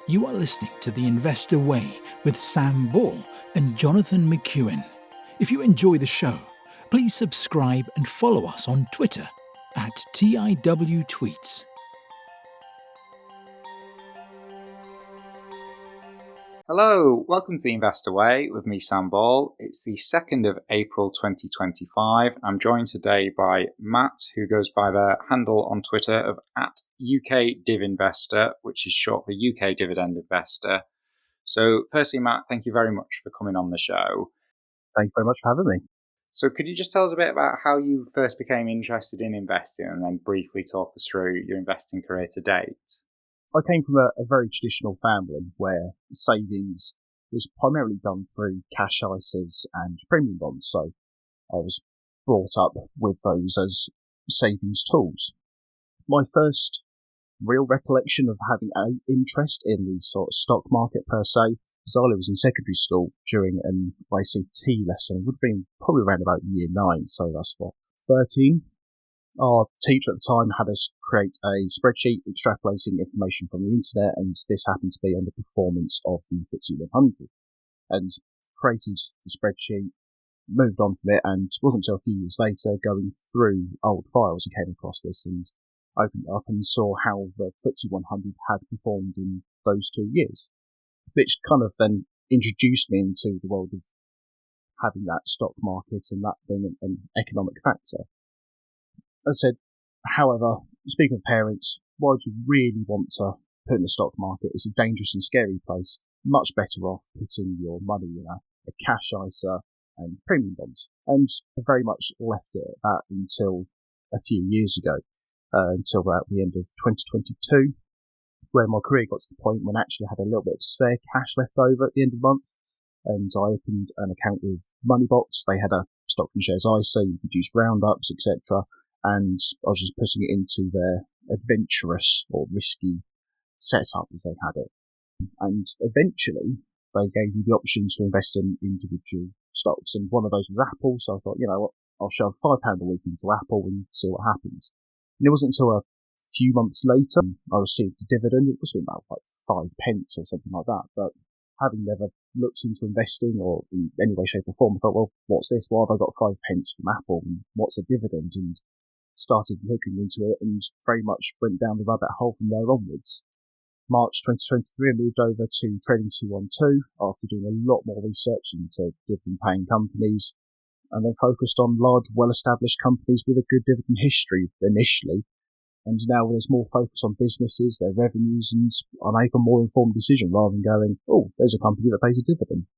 You are listening to The Investor Way with Sam Ball and Jonathan McEwen. If you enjoy the show, please subscribe and follow us on Twitter at TIW Tweets. Hello, welcome to The Investor Way with me, Sam Ball. It's the 2nd of April 2025. I'm joined today by Matt, who goes by the handle on Twitter of at UK Div Investor, which is short for UK Dividend Investor. So firstly, Matt, thank you very much for coming on the show. Thank you very much for having me. So could you just tell us a bit about how you first became interested in investing and then briefly talk us through your investing career to date? I came from a very traditional family where savings was primarily done through cash ISAs and premium bonds. So I was brought up with those as savings tools. My first real recollection of having an interest in the sort of stock market per se was I was in secondary school during an ICT lesson. It would have been probably around about year 9, so that's 13. Our teacher at the time had us create a spreadsheet extrapolating information from the internet, and this happened to be on the performance of the FTSE 100. And created the spreadsheet, moved on from it, and it wasn't until a few years later going through old files and came across this and opened it up and saw how the FTSE 100 had performed in those 2 years, which kind of then introduced me into the world of having that stock market and that being an economic factor. As I said, however, speaking of parents, why do you really want to put in the stock market? It's a dangerous and scary place. Much better off putting your money in a cash ISA and premium bonds. And I very much left it at that until a few years ago, until about the end of 2022, where my career got to the point when I actually had a little bit of spare cash left over at the end of the month. And I opened an account with MoneyBox. They had a stock and shares ISA, you could use roundups, etc. And I was just putting it into their adventurous or risky setup as they had it. And eventually, they gave you the option to invest in individual stocks. And one of those was Apple. So I thought, you know what, I'll shove £5 a week into Apple and see what happens. And it wasn't until a few months later I received a dividend. It must have been about 5 pence or something like that. But having never looked into investing or in any way, shape or form, I thought, well, what's this? Why have I got 5 pence from Apple? And what's a dividend? And started looking into it and very much went down the rabbit hole from there onwards. March 2023, I moved over to Trading 212 after doing a lot more research into dividend-paying companies, and then focused on large, well-established companies with a good dividend history initially. And now there's more focus on businesses, their revenues, and I make a more informed decision rather than going, oh, there's a company that pays a dividend.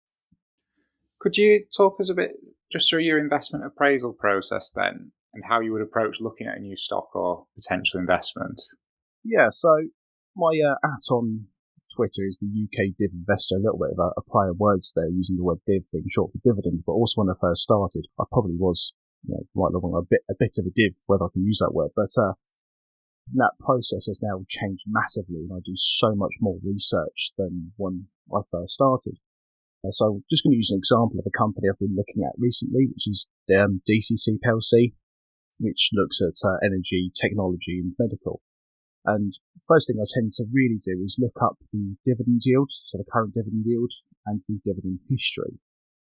Could you talk us a bit just through your investment appraisal process then, and how you would approach looking at a new stock or potential investment? Yeah, so my at on Twitter is the UK Div Investor, a little bit of a play of words there, using the word div being short for dividend, but also when I first started, I probably was, right along a bit of a div, whether I can use that word, but that process has now changed massively, and I do so much more research than when I first started. So I'm just going to use an example of a company I've been looking at recently, which is DCC PLC, which looks at energy, technology and medical. And first thing I tend to really do is look up the dividend yield, so the current dividend yield, and the dividend history.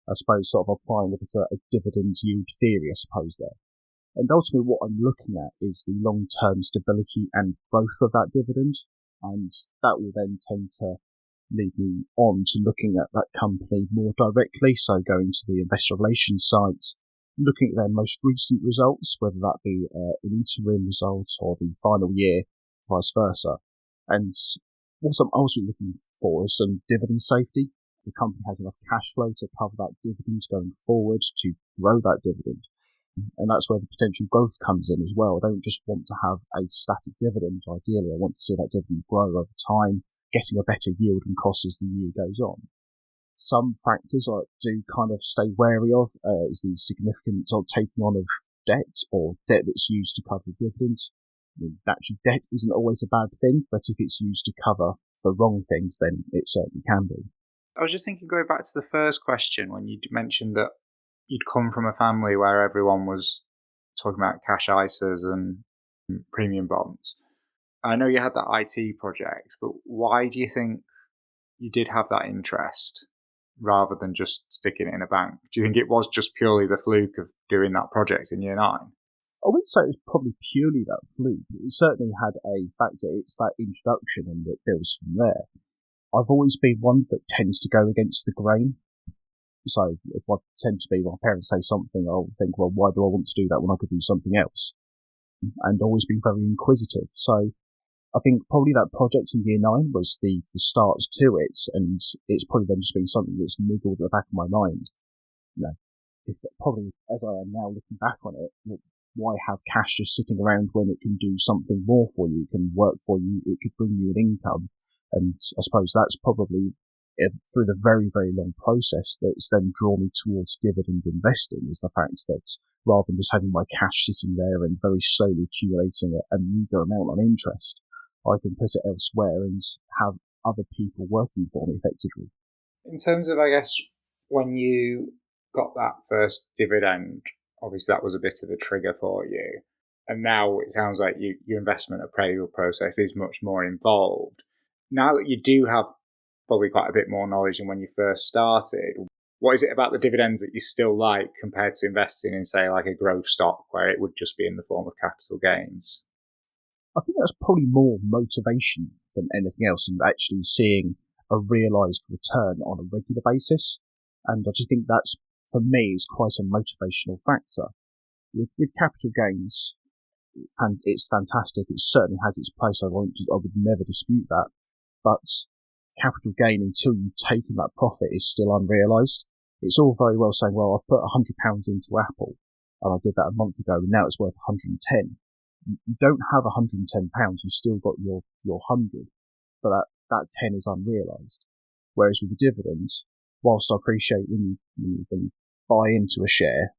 I suppose sort of applying a dividend yield theory, I suppose, there. And ultimately what I'm looking at is the long-term stability and growth of that dividend, and that will then tend to lead me on to looking at that company more directly, so going to the investor relations sites, looking at their most recent results, whether that be an interim result or the final year, vice versa. And what I'm also looking for is some dividend safety. The company has enough cash flow to cover that dividend going forward, to grow that dividend. And that's where the potential growth comes in as well. I don't just want to have a static dividend. Ideally, I want to see that dividend grow over time, getting a better yield and cost as the year goes on. Some factors I do kind of stay wary of is the significant taking on of debt, or debt that's used to cover dividends. I mean, naturally, debt isn't always a bad thing, but if it's used to cover the wrong things, then it certainly can be. I was just thinking, going back to the first question, when you mentioned that you'd come from a family where everyone was talking about cash ISAs and premium bonds. I know you had that IT project, but why do you think you did have that interest rather than just sticking it in a bank? Do you think it was just purely the fluke of doing that project in year 9? I wouldn't say it was probably purely that fluke. It certainly had a factor. It's that introduction and it builds from there. I've always been one that tends to go against the grain. So if I tend to be, my parents say something, I'll think, well, why do I want to do that when I could do something else? And always been very inquisitive. So I think probably that project in year 9 was the start to it, and it's probably then just been something that's niggled at the back of my mind. You know, if probably as I am now looking back on it, why have cash just sitting around when it can do something more for you, it can work for you, it could bring you an income? And I suppose that's probably through the very, very long process that's then drawn me towards dividend investing, is the fact that rather than just having my cash sitting there and very slowly accumulating a meagre amount on interest, I can put it elsewhere and have other people working for me effectively. In terms of, I guess, when you got that first dividend, obviously that was a bit of a trigger for you. And now it sounds like your investment appraisal process is much more involved. Now that you do have probably quite a bit more knowledge than when you first started, what is it about the dividends that you still like compared to investing in, say, like a growth stock where it would just be in the form of capital gains? I think that's probably more motivation than anything else, and actually seeing a realised return on a regular basis. And I just think that's, for me, is quite a motivational factor. With capital gains, it's fantastic. It certainly has its place. I would never dispute that. But capital gain, until you've taken that profit, is still unrealised. It's all very well saying, well, I've put £100 into Apple, and I did that a month ago, and now it's worth 110. You don't have £110, you've still got your 100, but that 10 is unrealised. Whereas with the dividends, whilst I appreciate when you buy into a share,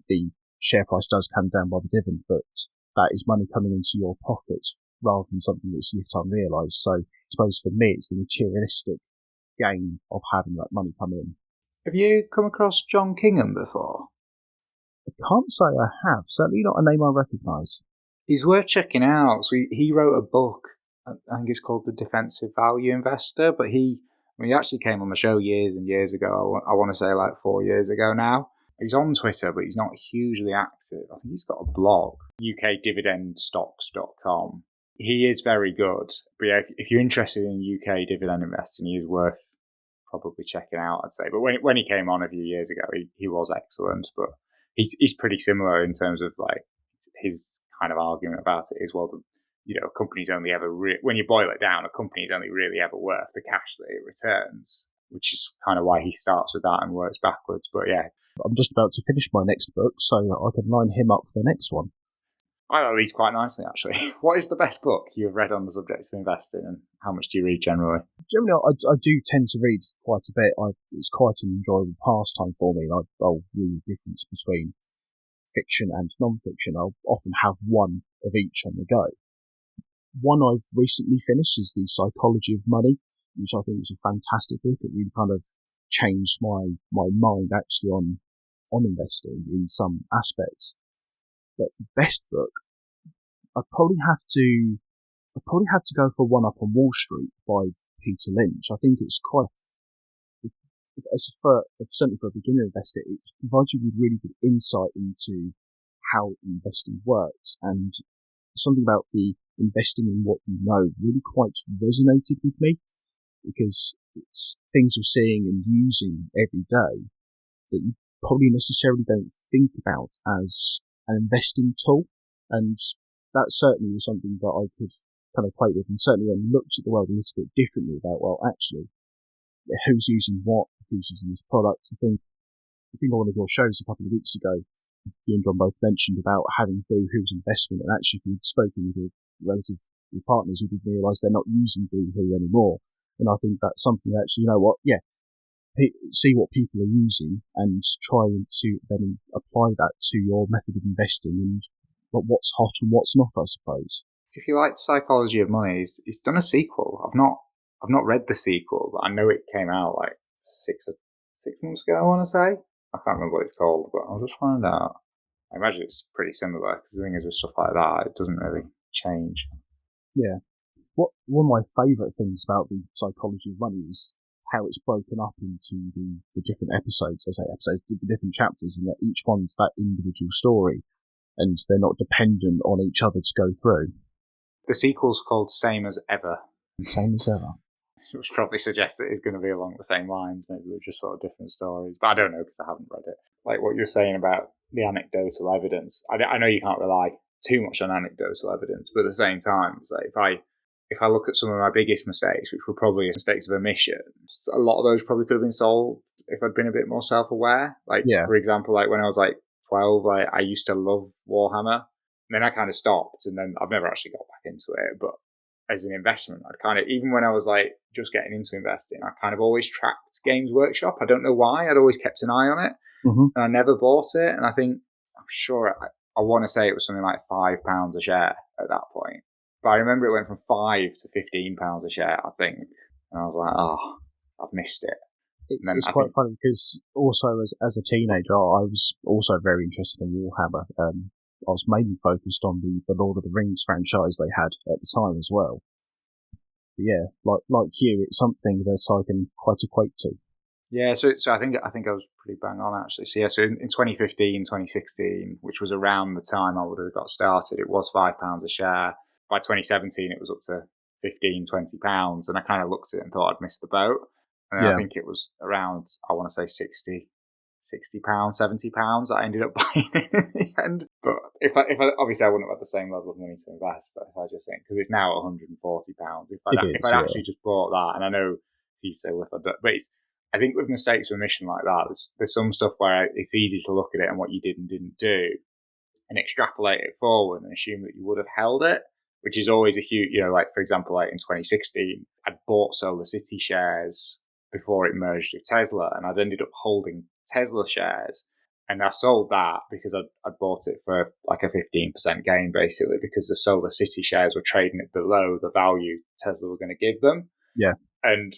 the share price does come down by the dividend, but that is money coming into your pocket rather than something that's yet unrealised. So I suppose for me, it's the materialistic gain of having that money come in. Have you come across John Kingham before? I can't say I have. Certainly not a name I recognise. He's worth checking out. So he wrote a book, I think it's called The Defensive Value Investor, but he actually came on the show years and years ago. I want to say like 4 years ago now. He's on Twitter, but he's not hugely active. I think he's got a blog, ukdividendstocks.com. He is very good. But yeah, if you're interested in UK dividend investing, he is worth probably checking out, I'd say. But when he came on a few years ago, he was excellent. But he's pretty similar in terms of like his kind of argument about it is, well, a company's only ever when you boil it down, a company's only really ever worth the cash that it returns, which is kind of why he starts with that and works backwards. But yeah, I'm just about to finish my next book, so I can line him up for the next one. I know these quite nicely, actually. What is the best book you've read on the subject of investing, and how much do you read generally? Generally, I do tend to read quite a bit. It's quite an enjoyable pastime for me, and I'll read the difference between fiction and non-fiction. I'll often have one of each on the go. One I've recently finished is The Psychology of Money, which I think was a fantastic book. It really kind of changed my mind actually on investing in some aspects. But for best book, I'd probably have to go for One Up on Wall Street by Peter Lynch. I think it's quite, certainly for a beginner investor, it provides you with really good insight into how investing works, and something about the investing in what you know really quite resonated with me, because it's things you're seeing and using every day that you probably necessarily don't think about as an investing tool. And that certainly was something that I could kind of equate with, and certainly then looked at the world a little bit differently about, well, actually, who's using what, who's using this product. I think on one of your shows a couple of weeks ago, you and John both mentioned about having Boohoo's investment, and actually if you'd spoken with your partners, you would realise they're not using Boohoo anymore. And I think that's something that actually, see what people are using and try to then apply that to your method of investing and what's hot and what's not, I suppose. If you like Psychology of Money, he's done a sequel. I've not read the sequel, but I know it came out like six months ago, I want to say. I can't remember what it's called, but I'll just find out. I imagine it's pretty similar, because the thing is with stuff like that, it doesn't really change. Yeah. One of my favourite things about the psychology of money is how it's broken up into the different episodes, the different chapters, and that each one's that individual story, and they're not dependent on each other to go through. The sequel's called Same as Ever. Same as ever. Which probably suggests it is going to be along the same lines, maybe with just sort of different stories. But I don't know because I haven't read it. Like what you're saying about the anecdotal evidence, I know you can't rely too much on anecdotal evidence, but at the same time, it's like if I look at some of my biggest mistakes, which were probably mistakes of omission, a lot of those probably could have been solved if I'd been a bit more self-aware. Like, for example, like when I was like 12, like I used to love Warhammer, and then I kind of stopped, and then I've never actually got back into it. But as an investment, I'd kind of, even when I was like just getting into investing, I kind of always tracked Games Workshop. I don't know why. I'd always kept an eye on it, and I never bought it. And I'm sure I want to say it was something like £5 a share at that point. But I remember it went from £5 to £15 a share, I think. And I was like, oh, I've missed it. It's quite funny because also as a teenager, I was also very interested in Warhammer. I was mainly focused on the Lord of the Rings franchise they had at the time as well. But yeah, like you, it's something that I can quite equate to. Yeah, so I think I was pretty bang on actually. So yeah, so in 2015, 2016, which was around the time I would have got started, it was £5 a share. By 2017, it was up to £15-20, and I kind of looked at it and thought I'd missed the boat. And then I think it was around, I want to say £60, £70 I ended up buying it in the end. But if I obviously I wouldn't have had the same level of money to invest, but if I just think, because it's now £140, if I'd actually just bought that, and I know you say, well, if I don't, but I think with mistakes of omission like that, there's some stuff where it's easy to look at it and what you did and didn't do and extrapolate it forward and assume that you would have held it, which is always a huge, like for example, like in 2016, I'd bought Solar City shares before it merged with Tesla, and I'd ended up holding Tesla shares, and I sold that because I'd bought it for like a 15% gain, basically, because the Solar City shares were trading it below the value Tesla were going to give them. Yeah. And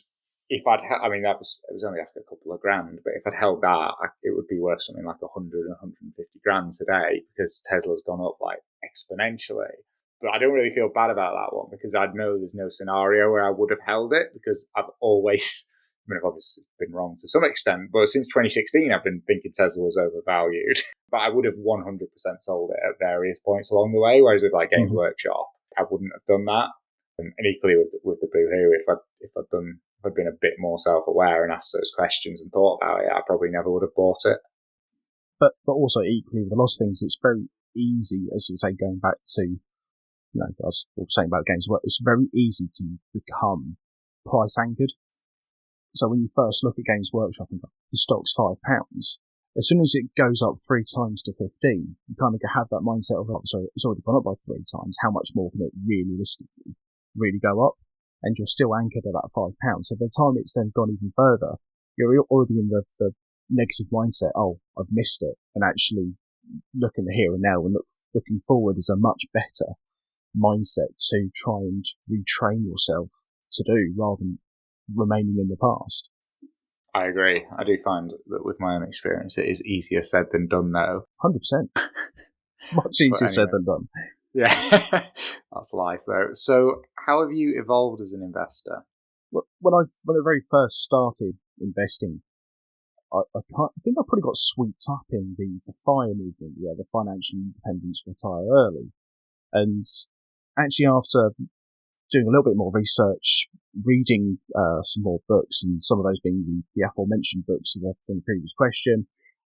if it was only like a couple of grand, but if I'd held that, it would be worth something like 100, 150 grand today because Tesla's gone up like exponentially. But I don't really feel bad about that one because I know there's no scenario where I would have held it because I've always, I've obviously been wrong to some extent, but since 2016, I've been thinking Tesla was overvalued. But I would have 100% sold it at various points along the way, whereas with like Games Workshop, I wouldn't have done that. And equally with the Boohoo, if I'd been a bit more self-aware and asked those questions and thought about it, I probably never would have bought it. But also equally with a lot of things, it's very easy, as you say, going back to, I was saying about games, it's very easy to become price anchored. So when you first look at Games Workshop and the stock's £5, as soon as it goes up 3 times to 15, you kind of have that mindset of, so it's already gone up by 3 times. How much more can it realistically really go up? And you're still anchored at that £5. So by the time it's then gone even further, you're already in the negative mindset. Oh, I've missed it. And actually looking at the here and now and looking forward is a much better mindset to try and retrain yourself to do rather than remaining in the past. I agree. I do find that with my own experience, it is easier said than done, though. 100%. Much easier said than done. Yeah, that's life, though. So, how have you evolved as an investor? When I very first started investing, I think I probably got swept up in the FIRE movement, the financial independence, retire early. And actually, after doing a little bit more research, reading some more books, and some of those being the aforementioned books from the previous question,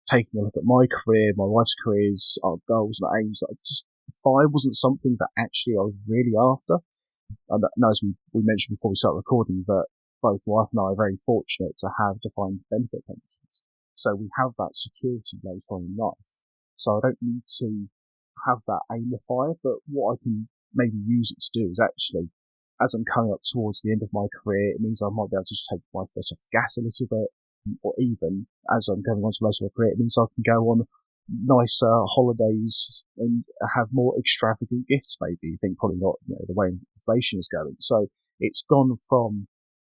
taking a look at my career, my wife's careers, our goals and aims, FIRE wasn't something that actually I was really after. And as we mentioned before we started recording, that both my wife and I are very fortunate to have defined benefit pensions. So we have that security later on in life. So I don't need to have that aim of FIRE, but what I can maybe use it to do is actually, as I'm coming up towards the end of my career, it means I might be able to just take my foot off the gas a little bit, or even as I'm going on to most of my career, it means I can go on nicer holidays and have more extravagant gifts, maybe. I think probably not, the way inflation is going. So it's gone from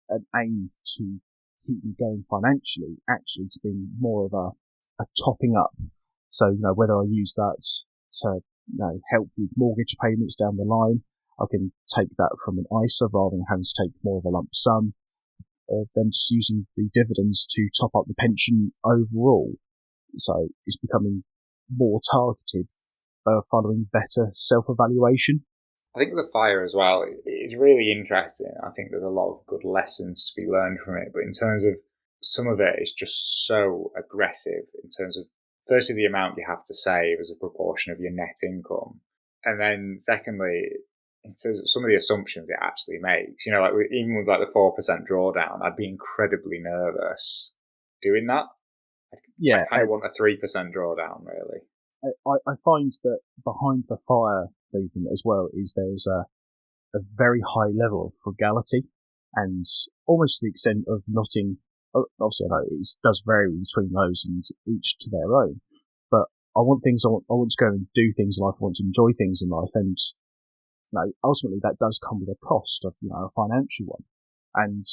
an aim to keep me going financially, actually to being more of a topping up. So, whether I use that to help with mortgage payments down the line, I can take that from an ISA rather than having to take more of a lump sum, or then just using the dividends to top up the pension overall. So it's becoming more targeted, following better self-evaluation. I think the FIRE as well, it's really interesting. I think there's a lot of good lessons to be learned from it. But in terms of some of it, is just so aggressive in terms of, firstly, the amount you have to save as a proportion of your net income. And then secondly, in terms of some of the assumptions it actually makes. Like even with like the 4% drawdown, I'd be incredibly nervous doing that. Yeah, I kind of want a 3% drawdown, really. I find that behind the FIRE movement as well is there's a very high level of frugality, and almost to the extent of notting. Obviously, I know it does vary between those, and each to their own. But I want things. I want to go and do things in life. I want to enjoy things in life, and ultimately that does come with a cost of a financial one. And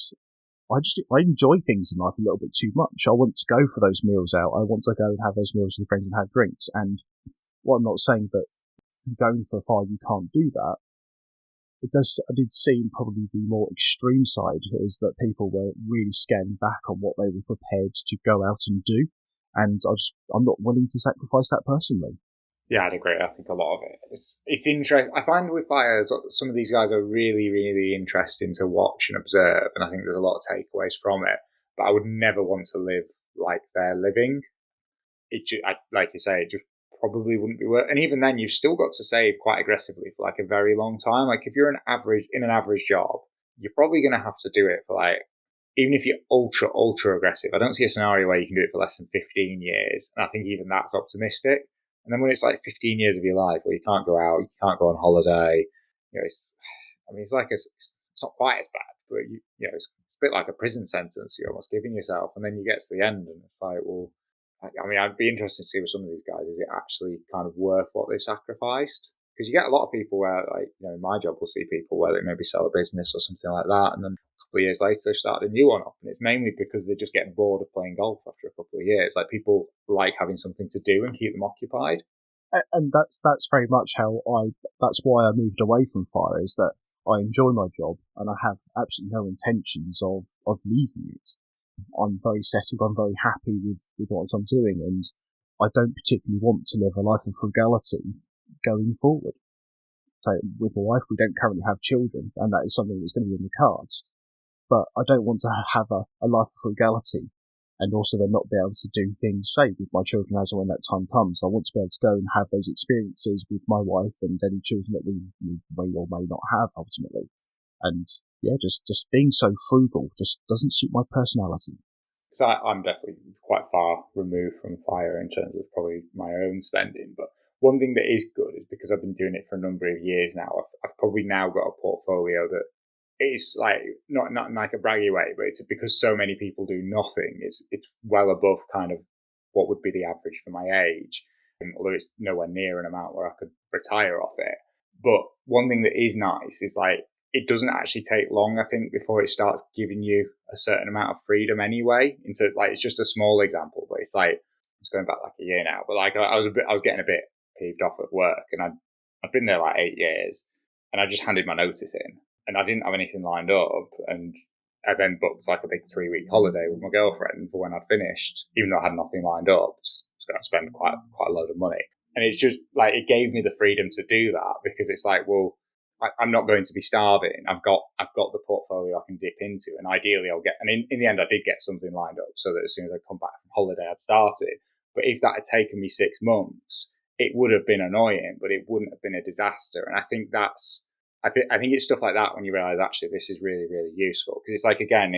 I enjoy things in life a little bit too much. I want to go for those meals out. I want to go and have those meals with friends and have drinks. And while I'm not saying that going for the FIRE you can't do that, I did seem probably the more extreme side is that people were really scaling back on what they were prepared to go out and do. And I'm not willing to sacrifice that personally. Yeah, I'd agree. I think a lot of it. It's interesting. I find with FIRE, some of these guys are really, really interesting to watch and observe, and I think there's a lot of takeaways from it. But I would never want to live like they're living. Like you say, it just probably wouldn't be worth. And even then, you've still got to save quite aggressively for like a very long time. Like if you're in an average job, you're probably going to have to do it for like, even if you're ultra aggressive. I don't see a scenario where you can do it for less than 15 years, and I think even that's optimistic. And then when it's like 15 years of your life where you can't go out, you can't go on holiday, it's not quite as bad, but it's a bit like a prison sentence you're almost giving yourself. And then you get to the end and it's like, well, I'd be interested to see with some of these guys, is it actually kind of worth what they've sacrificed? Because you get a lot of people where, in my job, we'll see people where they maybe sell a business or something like that, and then a couple of years later they've started a new one up, and it's mainly because they just get bored of playing golf after a couple of years. Like people like having something to do and keep them occupied. And that's very much that's why I moved away from FIRE, is that I enjoy my job and I have absolutely no intentions of leaving it. I'm very settled, I'm very happy with what I'm doing, and I don't particularly want to live a life of frugality going forward. So with my wife, we don't currently have children, and that is something that's going to be in the cards. But I don't want to have a life of frugality and also then not be able to do things, say, with my children as and when that time comes. I want to be able to go and have those experiences with my wife and any children that we may or may not have ultimately. And yeah, just being so frugal just doesn't suit my personality. So I'm definitely quite far removed from FIRE in terms of probably my own spending. But one thing that is good is because I've been doing it for a number of years now, I've probably now got a portfolio that is like not in like a braggy way, but it's because so many people do nothing. It's well above kind of what would be the average for my age, although it's nowhere near an amount where I could retire off it. But one thing that is nice is like it doesn't actually take long, I think, before it starts giving you a certain amount of freedom anyway. And so it's just a small example, but it's like it's going back like a year now. But like I was getting a bit peeved off at work, and I'd been there like 8 years, and I just handed my notice in. And I didn't have anything lined up, and I then booked like a big 3-week holiday with my girlfriend for when I'd finished, even though I had nothing lined up. Just going to spend quite a load of money, and it's just like it gave me the freedom to do that because it's like, well, I'm not going to be starving. I've got the portfolio I can dip into, and ideally I'll get. And in the end, I did get something lined up so that as soon as I come back from holiday, I'd started. But if that had taken me 6 months, it would have been annoying, but it wouldn't have been a disaster. And I think I think it's stuff like that when you realize actually this is really, really useful, because it's like, again,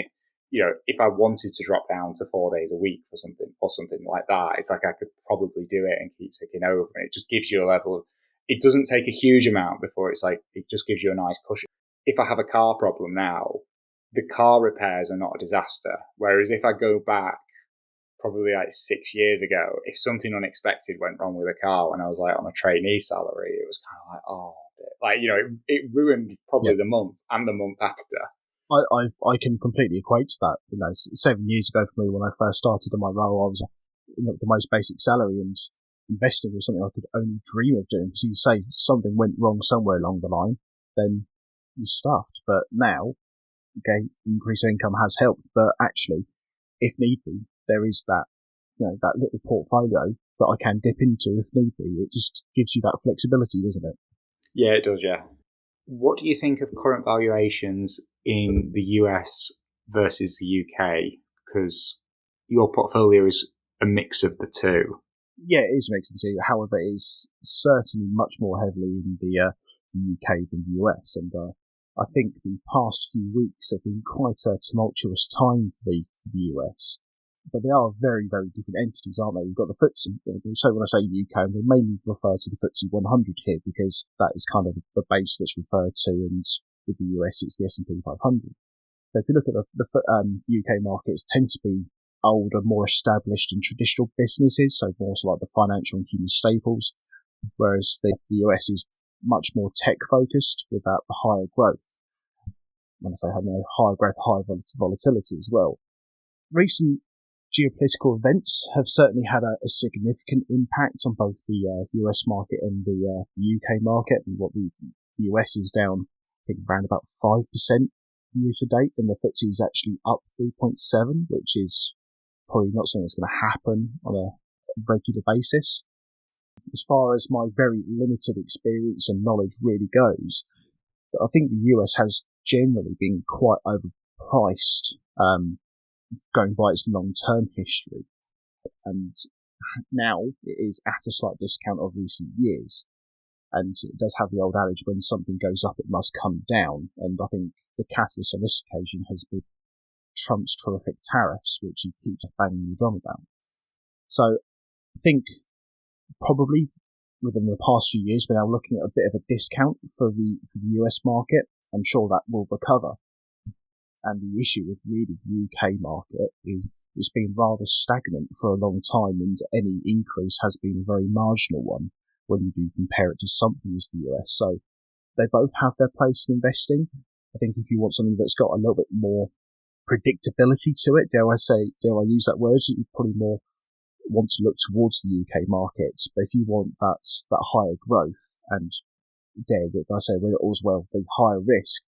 if I wanted to drop down to 4 days a week for something or something like that, it's like I could probably do it and keep ticking over, and it just gives you a level of. It doesn't take a huge amount before it's like it just gives you a nice cushion. If I have a car problem now, the car repairs are not a disaster. Whereas if I go back probably like 6 years ago, if something unexpected went wrong with a car when I was like on a trainee salary, it was kind of like, oh. Like, it ruined probably the month and the month after. I can completely equate to that. 7 years ago for me, when I first started in my role, I was the most basic salary, and investing was something I could only dream of doing. Because you say something went wrong somewhere along the line, then you're stuffed. But now, okay, increase in income has helped, but actually, if need be, there is that, that little portfolio that I can dip into if need be. It just gives you that flexibility, doesn't it? Yeah, it does, yeah. What do you think of current valuations in the US versus the UK? Because your portfolio is a mix of the two. Yeah, it is a mix of the two. However, it is certainly much more heavily in the UK than the US. And I think the past few weeks have been quite a tumultuous time for the US. But they are very, very different entities, aren't they? You've got the FTSE. So when I say UK, we mainly refer to the FTSE 100 here because that is kind of the base that's referred to, and with the US, it's the S&P 500. So if you look at the UK markets, tend to be older, more established and traditional businesses, so more so like the financial and human staples, whereas the US is much more tech focused with that higher growth. When I say higher growth, higher volatility as well. Recent geopolitical events have certainly had a significant impact on both the US market and the UK market. And what the US is down, I think, around about 5% year to date, and the FTSE is actually up 3.7%, which is probably not something that's going to happen on a regular basis. As far as my very limited experience and knowledge really goes, I think the US has generally been quite overpriced, going by its long-term history. And now it is at a slight discount of recent years. And it does have the old adage, when something goes up, it must come down. And I think the catalyst on this occasion has been Trump's terrific tariffs, which he keeps banging the drum about. So I think probably within the past few years, we're now looking at a bit of a discount for the US market. I'm sure that will recover. And the issue with really the UK market is it's been rather stagnant for a long time, and any increase has been a very marginal one when you do compare it to something as the US. So they both have their place in investing. I think if you want something that's got a little bit more predictability to it, dare I use that word, you probably more want to look towards the UK market. But if you want that higher growth and with all's well, the higher risk,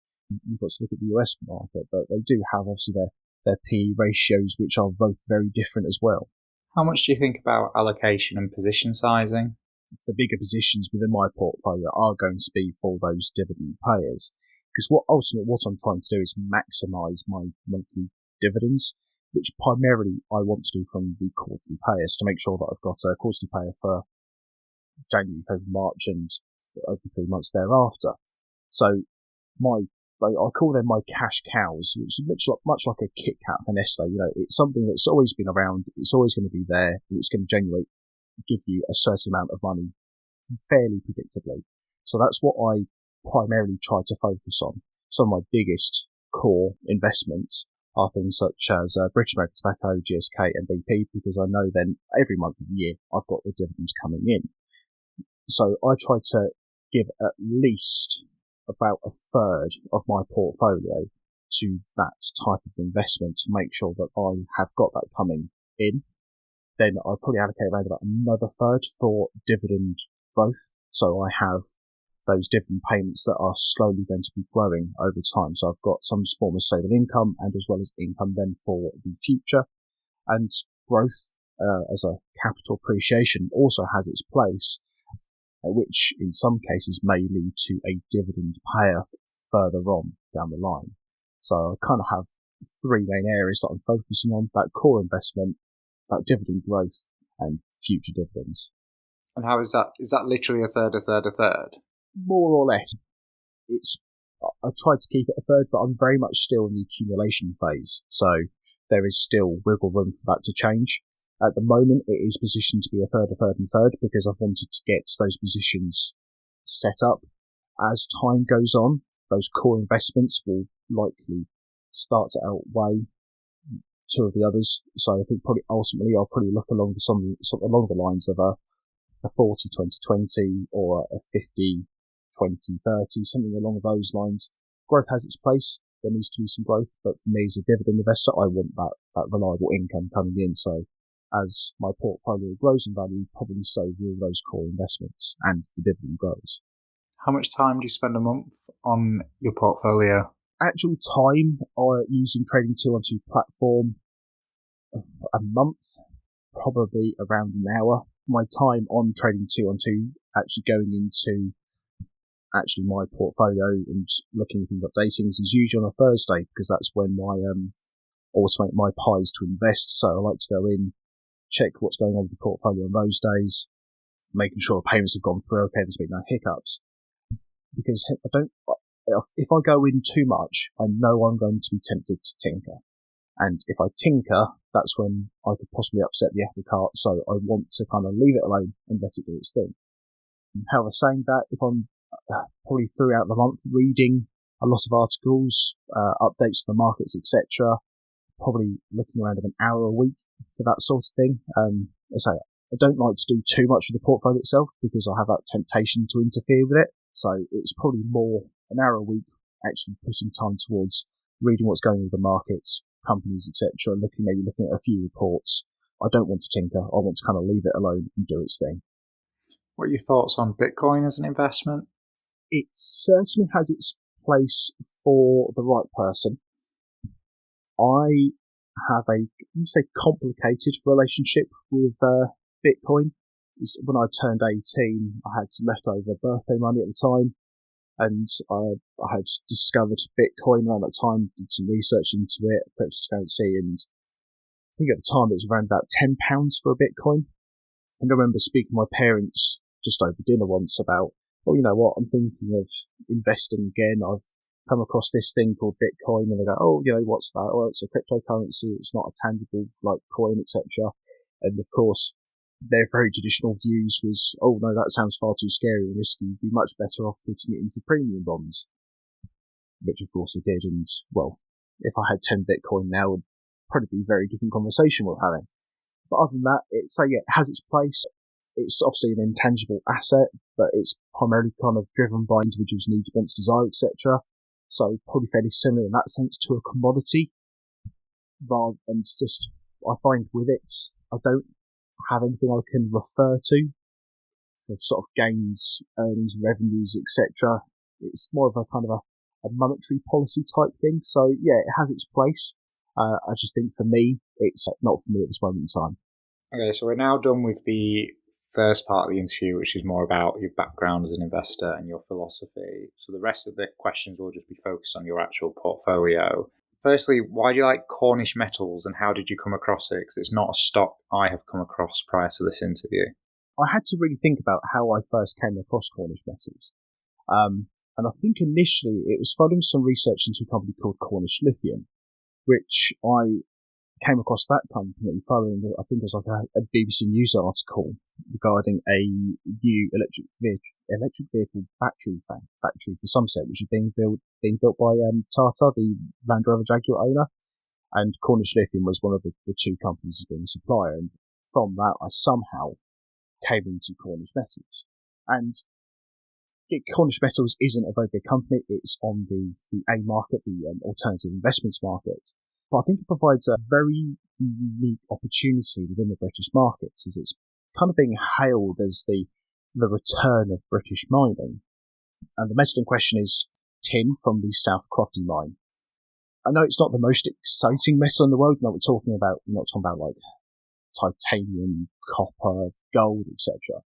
you've got to look at the US market. But they do have obviously their PE ratios, which are both very different as well. How much do you think about allocation and position sizing? The bigger positions within my portfolio are going to be for those dividend payers, because what I'm trying to do is maximise my monthly dividends, which primarily I want to do from the quarterly payers, to make sure that I've got a quarterly payer for January, February, March, and over 3 months thereafter. So I call them my cash cows, which is much like a Kit Kat for Nestle. It's something that's always been around, it's always going to be there, and it's going to give you a certain amount of money fairly predictably. So that's what I primarily try to focus on. Some of my biggest core investments are things such as British American Tobacco, GSK and BP, because I know then every month of the year I've got the dividends coming in. So I try to give at least about a third of my portfolio to that type of investment to make sure that I have got that coming in. Then I probably allocate around about another third for dividend growth. So I have those dividend payments that are slowly going to be growing over time. So I've got some form of stable income, and as well as income then for the future. And growth as a capital appreciation also has its place, which in some cases may lead to a dividend payer further on down the line. So I kind of have three main areas that I'm focusing on: that core investment, that dividend growth, and future dividends. And how is that? Is that literally a third, a third, a third? More or less. I tried to keep it a third, but I'm very much still in the accumulation phase. So there is still wiggle room for that to change. At the moment, it is positioned to be a third, and third, because I've wanted to get those positions set up. As time goes on, those core investments will likely start to outweigh two of the others. So I think probably ultimately I'll probably look along something along the lines of a 40-20-20 or a 50-20-30, something along those lines. Growth has its place. There needs to be some growth, but for me as a dividend investor, I want that reliable income coming in. So as my portfolio grows in value, probably so will those core investments, and the dividend grows. How much time do you spend a month on your portfolio? Actual time using Trading 212 platform, a month, probably around an hour. My time on Trading 212 actually going into my portfolio and looking at things, updating is usually on a Thursday, because that's when I automate my pies to invest. So I like to go in, check what's going on with the portfolio on those days, making sure payments have gone through okay, there's been no hiccups. Because if I go in too much, I know I'm going to be tempted to tinker. And if I tinker, that's when I could possibly upset the apple cart. So I want to kind of leave it alone and let it do its thing. However, saying that, if I'm probably throughout the month reading a lot of articles, updates to the markets, etc., probably looking around an hour a week for that sort of thing. As I say, I don't like to do too much with the portfolio itself because I have that temptation to interfere with it. So it's probably more an hour a week actually putting time towards reading what's going on with the markets, companies, etc., looking at a few reports. I don't want to tinker. I want to kind of leave it alone and do its thing. What are your thoughts on Bitcoin as an investment? It certainly has its place for the right person. I have a, complicated relationship with Bitcoin. When I turned 18, I had some leftover birthday money at the time, and I had discovered Bitcoin around that time, did some research into it, cryptocurrency, and I think at the time it was around about £10 for a Bitcoin. And I remember speaking to my parents just over dinner once about, well, you know what, I'm thinking of investing again. I've come across this thing called Bitcoin, and they go, oh, what's that? Well, it's a cryptocurrency. It's not a tangible like coin, etc. And of course, their very traditional views was, oh no, that sounds far too scary and risky. You'd be much better off putting it into premium bonds, which of course they did. And well, if I had 10 Bitcoin now, it would probably be a very different conversation we're having. But other than that, it has its place. It's obviously an intangible asset, but it's primarily kind of driven by individuals' needs, wants, desire, etc. So probably fairly similar in that sense to a commodity. And just, I find with it, I don't have anything I can refer to for sort of gains, earnings, revenues, etc. It's more of a kind of a monetary policy type thing. So yeah, it has its place. I just think for me, it's not for me at this moment in time. Okay, so we're now done with the first part of the interview, which is more about your background as an investor and your philosophy. So the rest of the questions will just be focused on your actual portfolio. Firstly, why do you like Cornish metals and how did you come across it? Because it's not a stock I have come across prior to this interview. I had to really think about how I first came across Cornish metals. And I think initially it was following some research into a company called Cornish Lithium, which I came across that company following, I think it was like a BBC News article regarding a new electric vehicle factory for Somerset, which is being built by Tata, the Land Rover Jaguar owner, and Cornish Lithium was one of the two companies as being a supplier. And from that, I somehow came into Cornish Metals. And Cornish Metals isn't a very big company. It's on the A market, the alternative investments market. But I think it provides a very unique opportunity within the British markets, as it's kind of being hailed as the return of British mining. And the metal in question is tin from the South Crofty mine. I know it's not the most exciting metal in the world. We're not talking about like titanium, copper, gold, etc.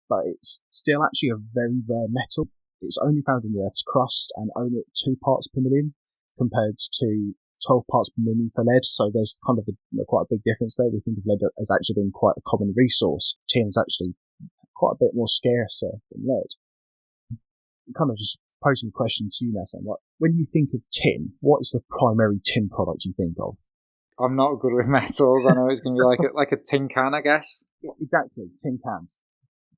But it's still actually a very rare metal. It's only found in the Earth's crust and only at 2 parts per million compared to 12 parts per million for lead. So there's kind of quite a big difference there. We think of lead as actually being quite a common resource. Tin is actually quite a bit more scarcer than lead. Kind of just posing a question to you now, Sam. Like, when you think of tin, what is the primary tin product you think of? I'm not good with metals. I know it's going to be like a tin can, I guess. Yeah, exactly, tin cans.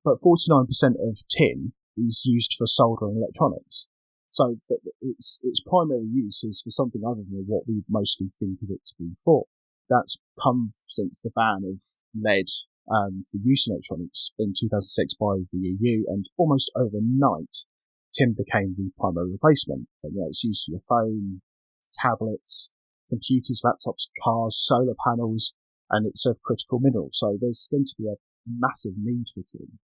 But 49% of tin is used for soldering electronics. So its primary use is for something other than what we mostly think of it to be for. That's come since the ban of lead for use in electronics in 2006 by the EU, and almost overnight, tin became the primary replacement. And, it's used for your phone, tablets, computers, laptops, cars, solar panels, and it's a critical mineral. So there's going to be a massive need for tin.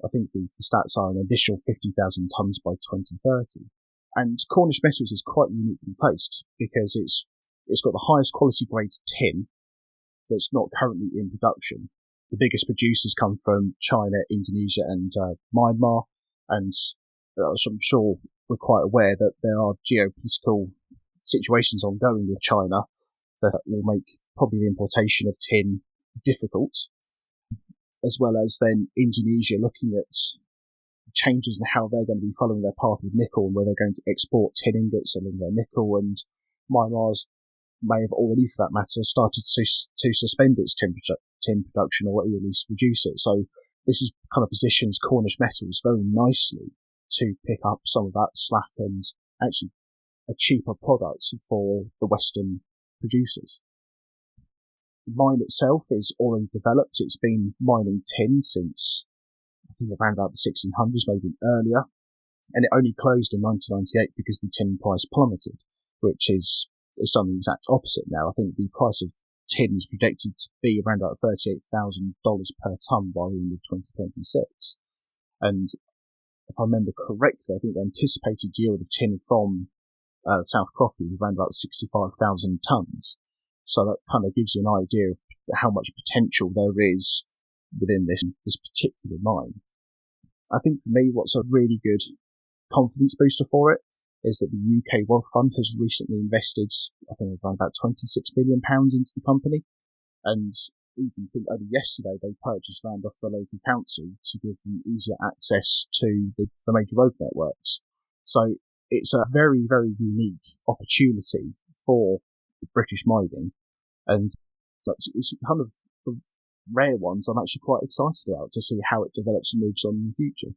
I think the stats are an additional 50,000 tonnes by 2030. And Cornish Metals is quite uniquely placed because it's got the highest quality grade tin that's not currently in production. The biggest producers come from China, Indonesia, and Myanmar, and I'm sure we're quite aware that there are geopolitical situations ongoing with China that will make probably the importation of tin difficult, as well as then Indonesia looking at changes in how they're going to be following their path with nickel and where they're going to export tin ingots along their nickel, and Myanmar's may have already, for that matter, started to suspend its tin production or at least reduce it. So this is kind of positions Cornish Metals very nicely to pick up some of that slack and actually a cheaper product for the Western producers. The mine itself is already developed. It's been mining tin since, I think, around about the 1600s, maybe earlier, and it only closed in 1998 because the tin price plummeted, which is it's done the exact opposite now. I think the price of tin is projected to be around about $38,000 per tonne by the end of 2026. And if I remember correctly, I think the anticipated yield of tin from South Crofty was around about 65,000 tonnes. So that kind of gives you an idea of how much potential there is within this particular mine. I think for me, what's a really good confidence booster for it is that the UK Wealth Fund has recently invested, I think it was around about £26 million into the company. And even think only yesterday they purchased land off the local council to give them easier access to the major road networks. So it's a very, very unique opportunity for British mining. And it's kind of the rare ones I'm actually quite excited about to see how it develops and moves on in the future.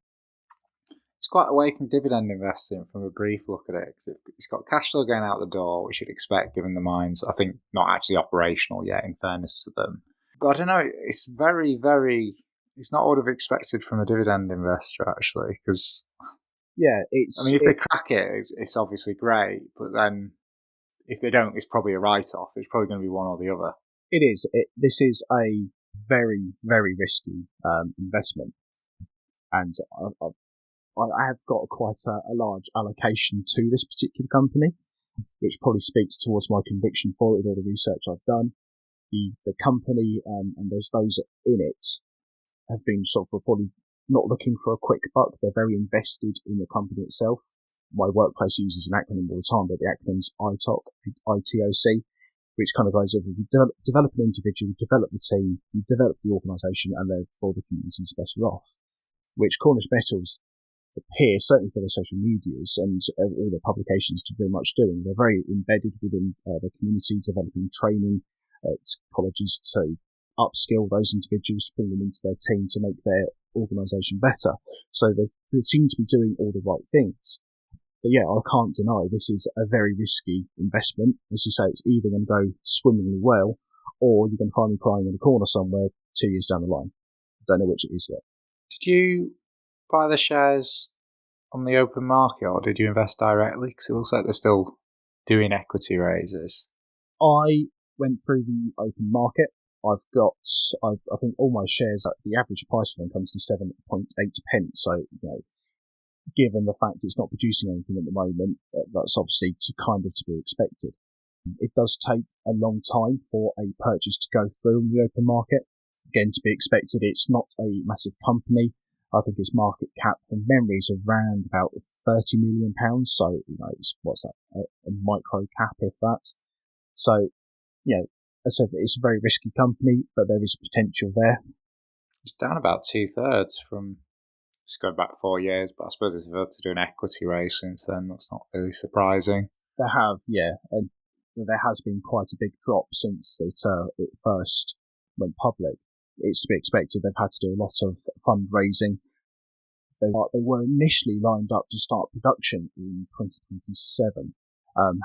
It's quite away from dividend investing from a brief look at it, because it's got cash flow going out the door, which you'd expect given the mines, I think, not actually operational yet, in fairness to them. But I don't know, it's very, very, it's not what I'd have expected from a dividend investor, actually, because, yeah, if they crack it, it's obviously great, but then if they don't, it's probably a write-off. It's probably going to be one or the other. It is. This is a very, very risky investment, and I have got quite a large allocation to this particular company, which probably speaks towards my conviction for it with all the research I've done. The company and those in it have been sort of probably not looking for a quick buck. They're very invested in the company itself. My workplace uses an acronym all the time, but the acronym's ITOC, which kind of goes over, you develop an individual, develop the team, you develop the organisation, and therefore the community's better off, which Cornish Metals appear, certainly for their social medias and all their publications, to very much doing. They're very embedded within the community, developing training at colleges to upskill those individuals, to bring them into their team to make their organisation better. So they seem to be doing all the right things. But yeah, I can't deny this is a very risky investment. As you say, it's either going to go swimmingly well, or you're going to find me crying in a corner somewhere 2 years down the line. Don't know which it is yet. Did you buy the shares on the open market, or did you invest directly? Because it looks like they're still doing equity raises. I went through the open market. I've got, I think all my shares, the average price for them comes to 7.8 pence. So, given the fact it's not producing anything at the moment, that's obviously to be expected. It does take a long time for a purchase to go through in the open market. Again, to be expected, it's not a massive company. I think its market cap from memory is around about £30 million. So, it's, a micro cap, if that. So, as I said, it's a very risky company, but there is potential there. It's down about 2/3 from just going back 4 years, but I suppose if they've had to do an equity raise since then, that's not really surprising. They have, yeah, and there has been quite a big drop since it first went public. It's to be expected. They've had to do a lot of fundraising. They were initially lined up to start production in 2027.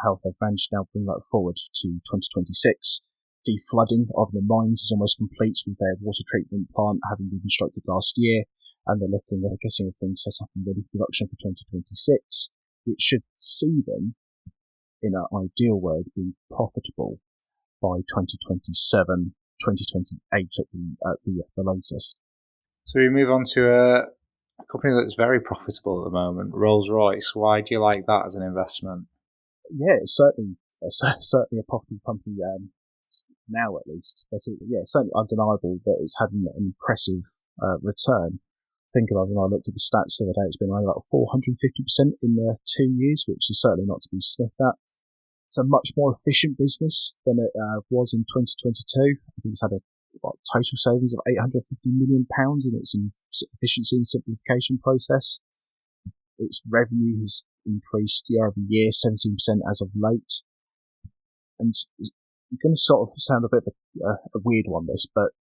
However, they've managed to now bring that forward to 2026. Deflooding of the mines is almost complete, with their water treatment plant having been constructed last year, and they're getting everything set up and ready for production for 2026, which should see them, in an ideal world, be profitable by 2027, 2028 at the latest. So we move on to a company that's very profitable at the moment, Rolls-Royce. Why do you like that as an investment? Yeah, it's certainly a profitable company now, at least. But it's certainly undeniable that it's had an impressive return. Think about when I looked at the stats the other day, it's been around about 450% in 2 years, which is certainly not to be sniffed at. It's a much more efficient business than it was in 2022. I think it's had a total savings of £850 million in its efficiency and simplification process. Its revenue has increased year over year, 17% as of late. And I'm going to sort of sound a bit of a weird one, this, but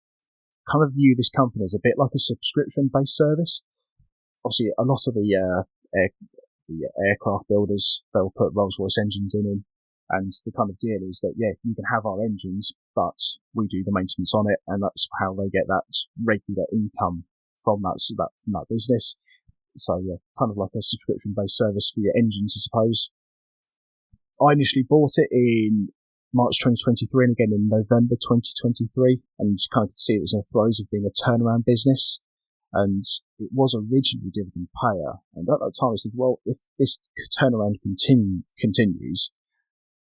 kind of view this company as a bit like a subscription-based service. Obviously, a lot of the aircraft builders, they'll put Rolls-Royce engines in, and the kind of deal is that, yeah, you can have our engines, but we do the maintenance on it, and that's how they get that regular income from that business. So, yeah, kind of like a subscription-based service for your engines, I suppose. I initially bought it in March 2023 and again in November 2023, and you kind of could see it was in the throes of being a turnaround business. And it was originally a dividend payer. And at that time I was thinking, well, if this turnaround continues,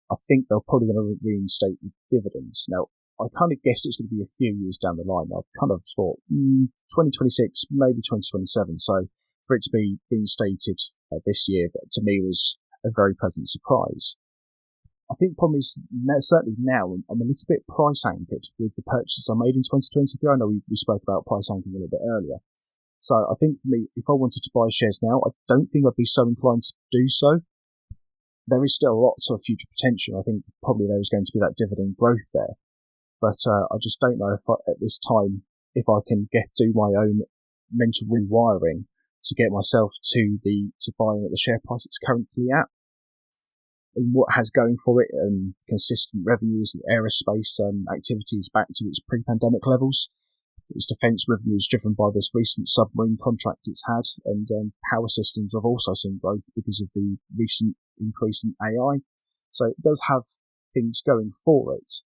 I think they're probably going to reinstate the dividends. Now, I kind of guessed it was going to be a few years down the line. I kind of thought 2026, maybe 2027. So for it to be reinstated this year, to me, was a very pleasant surprise. I think the problem is, certainly now, I'm a little bit price anchored with the purchases I made in 2023. I know we spoke about price anchoring a little bit earlier. So I think for me, if I wanted to buy shares now, I don't think I'd be so inclined to do so. There is still lots of future potential. I think probably there is going to be that dividend growth there. But I just don't know if at this time, if I can do my own mental rewiring to get myself to buying at the share price it's currently at. And what has going for it and consistent revenues, the aerospace activity is back to its pre-pandemic levels. Its defence revenue is driven by this recent submarine contract it's had, and power systems have also seen growth because of the recent increase in AI. So it does have things going for it.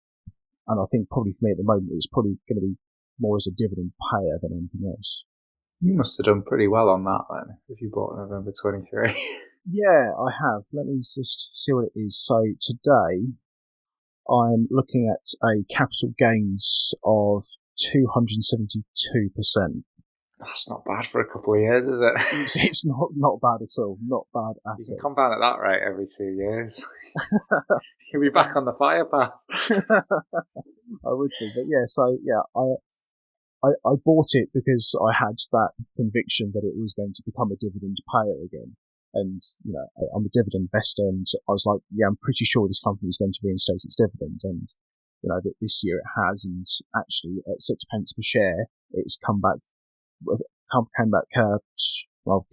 And I think probably for me at the moment, it's probably going to be more as a dividend payer than anything else. You must have done pretty well on that then, if you bought November 23. Yeah, I have. Let me just see what it is. So today, I'm looking at a capital gains of 272%. That's not bad for a couple of years, is it? It's not bad at all. Not bad at all. You can compound at that rate every 2 years. You'll be back on the fire path. I would be, but yeah. So yeah, I bought it because I had that conviction that it was going to become a dividend payer again. And, I'm a dividend investor, and I was like, yeah, I'm pretty sure this company is going to reinstate its dividend. And, this year it has, and actually at 6 pence per share, it's came back,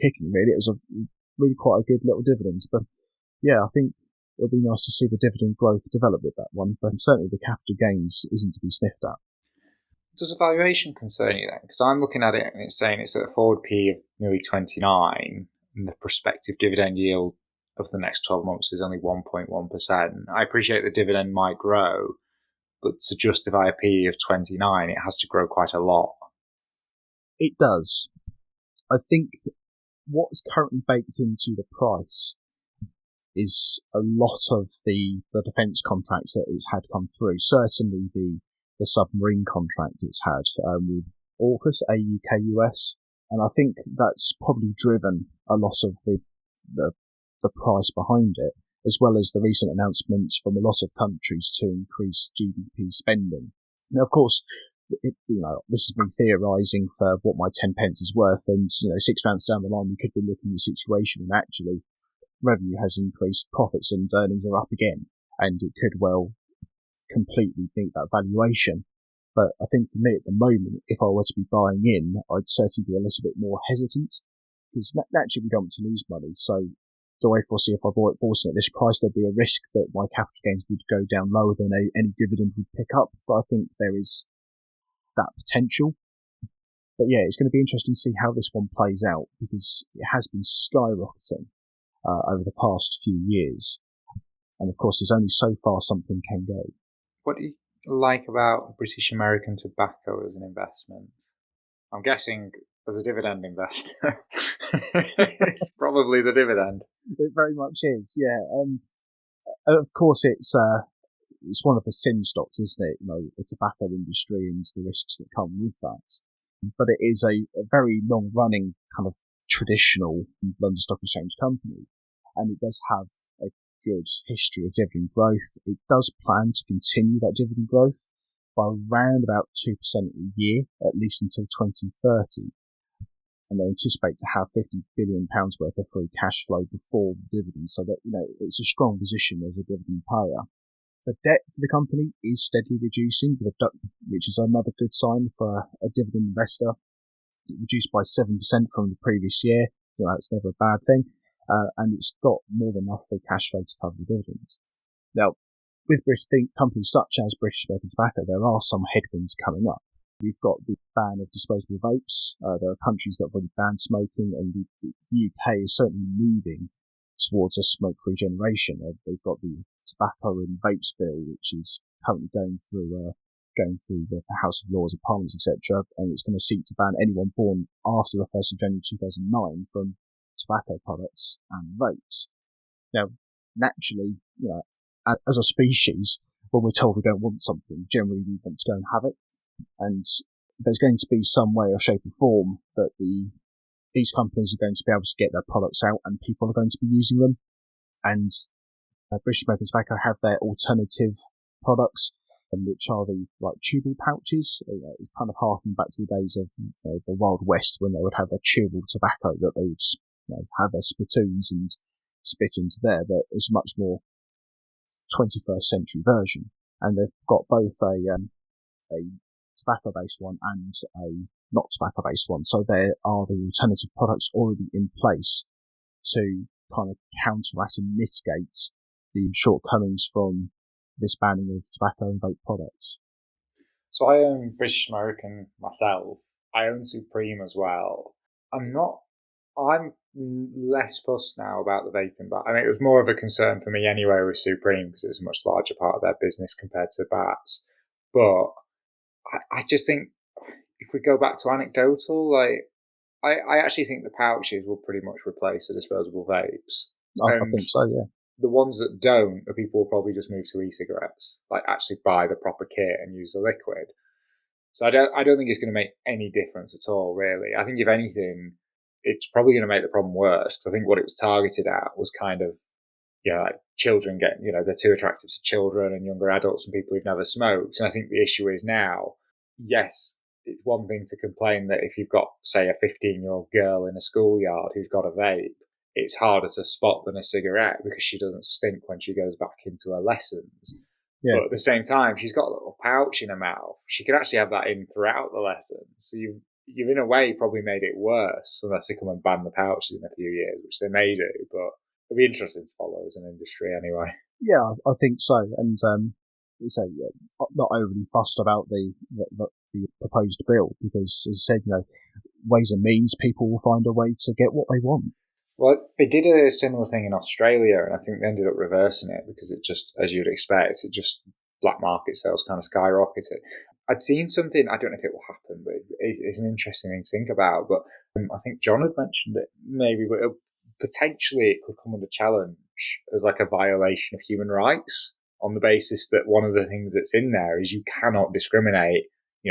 kicking really. It was a really quite a good little dividend. But yeah, I think it'll be nice to see the dividend growth develop with that one. But certainly the capital gains isn't to be sniffed at. Does the valuation concern you then? Because I'm looking at it and it's saying it's at a forward P of nearly 29, and the prospective dividend yield of the next 12 months is only 1.1%. I appreciate the dividend might grow, but to justify a P of 29, it has to grow quite a lot. It does. I think what's currently baked into the price is a lot of the defence contracts that it's had come through. Certainly the submarine contract it's had with AUKUS, AUKUS, and I think that's probably driven a lot of the price behind it, as well as the recent announcements from a lot of countries to increase GDP spending. Now, of course, this is me theorising for what my 10 pence is worth, and 6 months down the line we could be looking at a situation when actually revenue has increased, profits and earnings are up again, and it could well completely beat that valuation. But I think for me at the moment, if I were to be buying in, I'd certainly be a little bit more hesitant, because naturally we don't want to lose money. So do I foresee if I bought it at this price, there'd be a risk that my capital gains would go down lower than any dividend would pick up? But I think there is that potential. But yeah, it's going to be interesting to see how this one plays out, because it has been skyrocketing over the past few years. And of course, there's only so far something can go. What do you like about British American tobacco as an investment? I'm guessing as a dividend investor, it's probably the dividend. It very much is, yeah. Of course, it's one of the sin stocks, isn't it? The tobacco industry and the risks that come with that. But it is a very long-running kind of traditional London Stock Exchange company, and it does have a good history of dividend growth. It does plan to continue that dividend growth by around about 2% a year, at least until 2030. And they anticipate to have £50 billion worth of free cash flow before the dividends, so that, it's a strong position as a dividend payer. The debt for the company is steadily reducing, which is another good sign for a dividend investor. It reduced by 7% from the previous year. That's never a bad thing. And it's got more than enough free cash flow to cover the dividends. Now, with companies such as British American Tobacco, there are some headwinds coming up. We've got the ban of disposable vapes. There are countries that have already banned smoking, and the UK is certainly moving towards a smoke-free generation. They've got the tobacco and vapes bill, which is currently going through the House of Lords and Parliament, etc., and it's going to seek to ban anyone born after the 1st of January 2009 from tobacco products and vapes. Now, naturally, as a species, when we're told we don't want something, generally we want to go and have it, and there's going to be some way or shape or form that these companies are going to be able to get their products out and people are going to be using them. And British American Tobacco have their alternative products, which are the chewable pouches. It's kind of harking back to the days of the Wild West, when they would have their chewable tobacco that they would have their spittoons and spit into there, but it's a much more 21st century version. And they've got both a tobacco-based one and a not tobacco-based one. So there are the alternative products already in place to kind of counteract and mitigate the shortcomings from this banning of tobacco and vape products. So I own British American myself. I own Supreme as well. I'm less fussed now about the vaping, but it was more of a concern for me anyway with Supreme because it's a much larger part of their business compared to Bats. But I just think if we go back to anecdotal, I actually think the pouches will pretty much replace the disposable vapes. I think so, yeah. The ones that don't, the people will probably just move to e-cigarettes, actually buy the proper kit and use the liquid. So I don't think it's going to make any difference at all, really. I think if anything, it's probably going to make the problem worse, because I think what it was targeted at was kind of, children getting, they're too attractive to children and younger adults and people who've never smoked. And I think the issue is now, yes, it's one thing to complain that if you've got, say, a 15-year-old girl in a schoolyard who's got a vape, it's harder to spot than a cigarette because she doesn't stink when she goes back into her lessons. Yeah. But at the same time, she's got a little pouch in her mouth. She could actually have that in throughout the lesson. So you've in a way probably made it worse, unless they come and ban the pouches in a few years, which they may do. But it'll be interesting to follow as an industry anyway. Yeah, I think so. And not overly fussed about the proposed bill, because, as I said, ways and means, people will find a way to get what they want. Well, they did a similar thing in Australia, and I think they ended up reversing it because it just, as you'd expect, black market sales kind of skyrocketed. I'd seen something, I don't know if it will happen, but it's an interesting thing to think about. But I think John had mentioned it maybe, but potentially it could come under challenge as a violation of human rights, on the basis that one of the things that's in there is you cannot discriminate,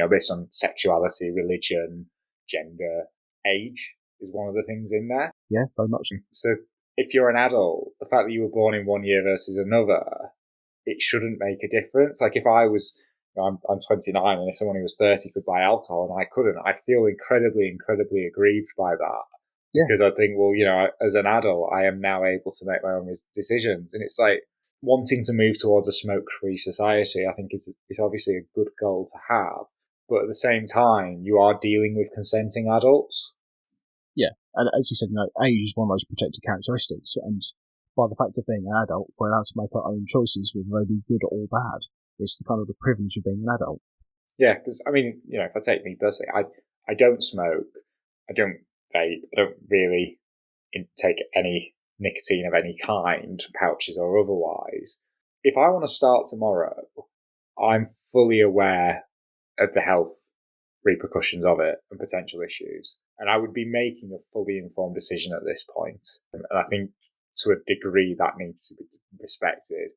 based on sexuality, religion, gender, age. Is one of the things in there. Yeah, very much. So if you're an adult, the fact that you were born in one year versus another, it shouldn't make a difference. If I was, I'm 29, and if someone who was 30 could buy alcohol and I couldn't, I'd feel incredibly, incredibly aggrieved by that. Yeah. Because I think, as an adult, I am now able to make my own decisions. And it's wanting to move towards a smoke-free society, I think it's obviously a good goal to have. But at the same time, you are dealing with consenting adults. Yeah, and as you said, age is one of those protected characteristics, and by the fact of being an adult, we're allowed to make our own choices, whether they be good or bad. It's the kind of the privilege of being an adult. Yeah, because, if I take me personally, I don't smoke, I don't vape, I don't really take any nicotine of any kind, pouches or otherwise. If I want to start tomorrow, I'm fully aware of the health repercussions of it and potential issues. And I would be making a fully informed decision at this point. And I think to a degree that needs to be respected.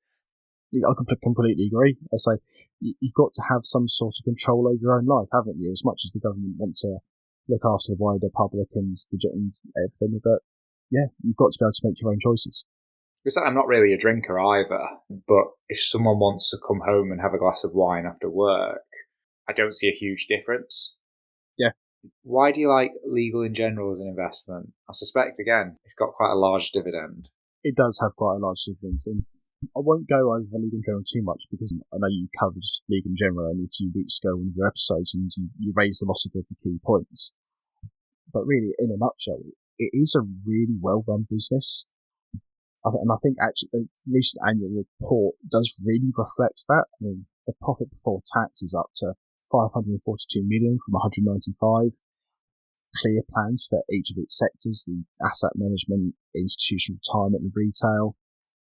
I completely agree. I say you've got to have some sort of control over your own life, haven't you? As much as the government want to look after the wider public and everything, but yeah, you've got to be able to make your own choices. Because I'm not really a drinker either, but if someone wants to come home and have a glass of wine after work, I don't see a huge difference. Yeah. Why do you like legal in general as an investment? I suspect, again, it's got quite a large dividend. It does have quite a large dividend, and I won't go over Legal in General too much because I know you covered Legal in General only a few weeks ago in one of your episodes and you raised a lot of the key points. But really, in a nutshell, it is a really well-run business. And I think actually the recent annual report does really reflect that. I mean, the profit before tax is up to 542 million from 195. Clear plans for each of its sectors, the asset management, institutional retirement and retail.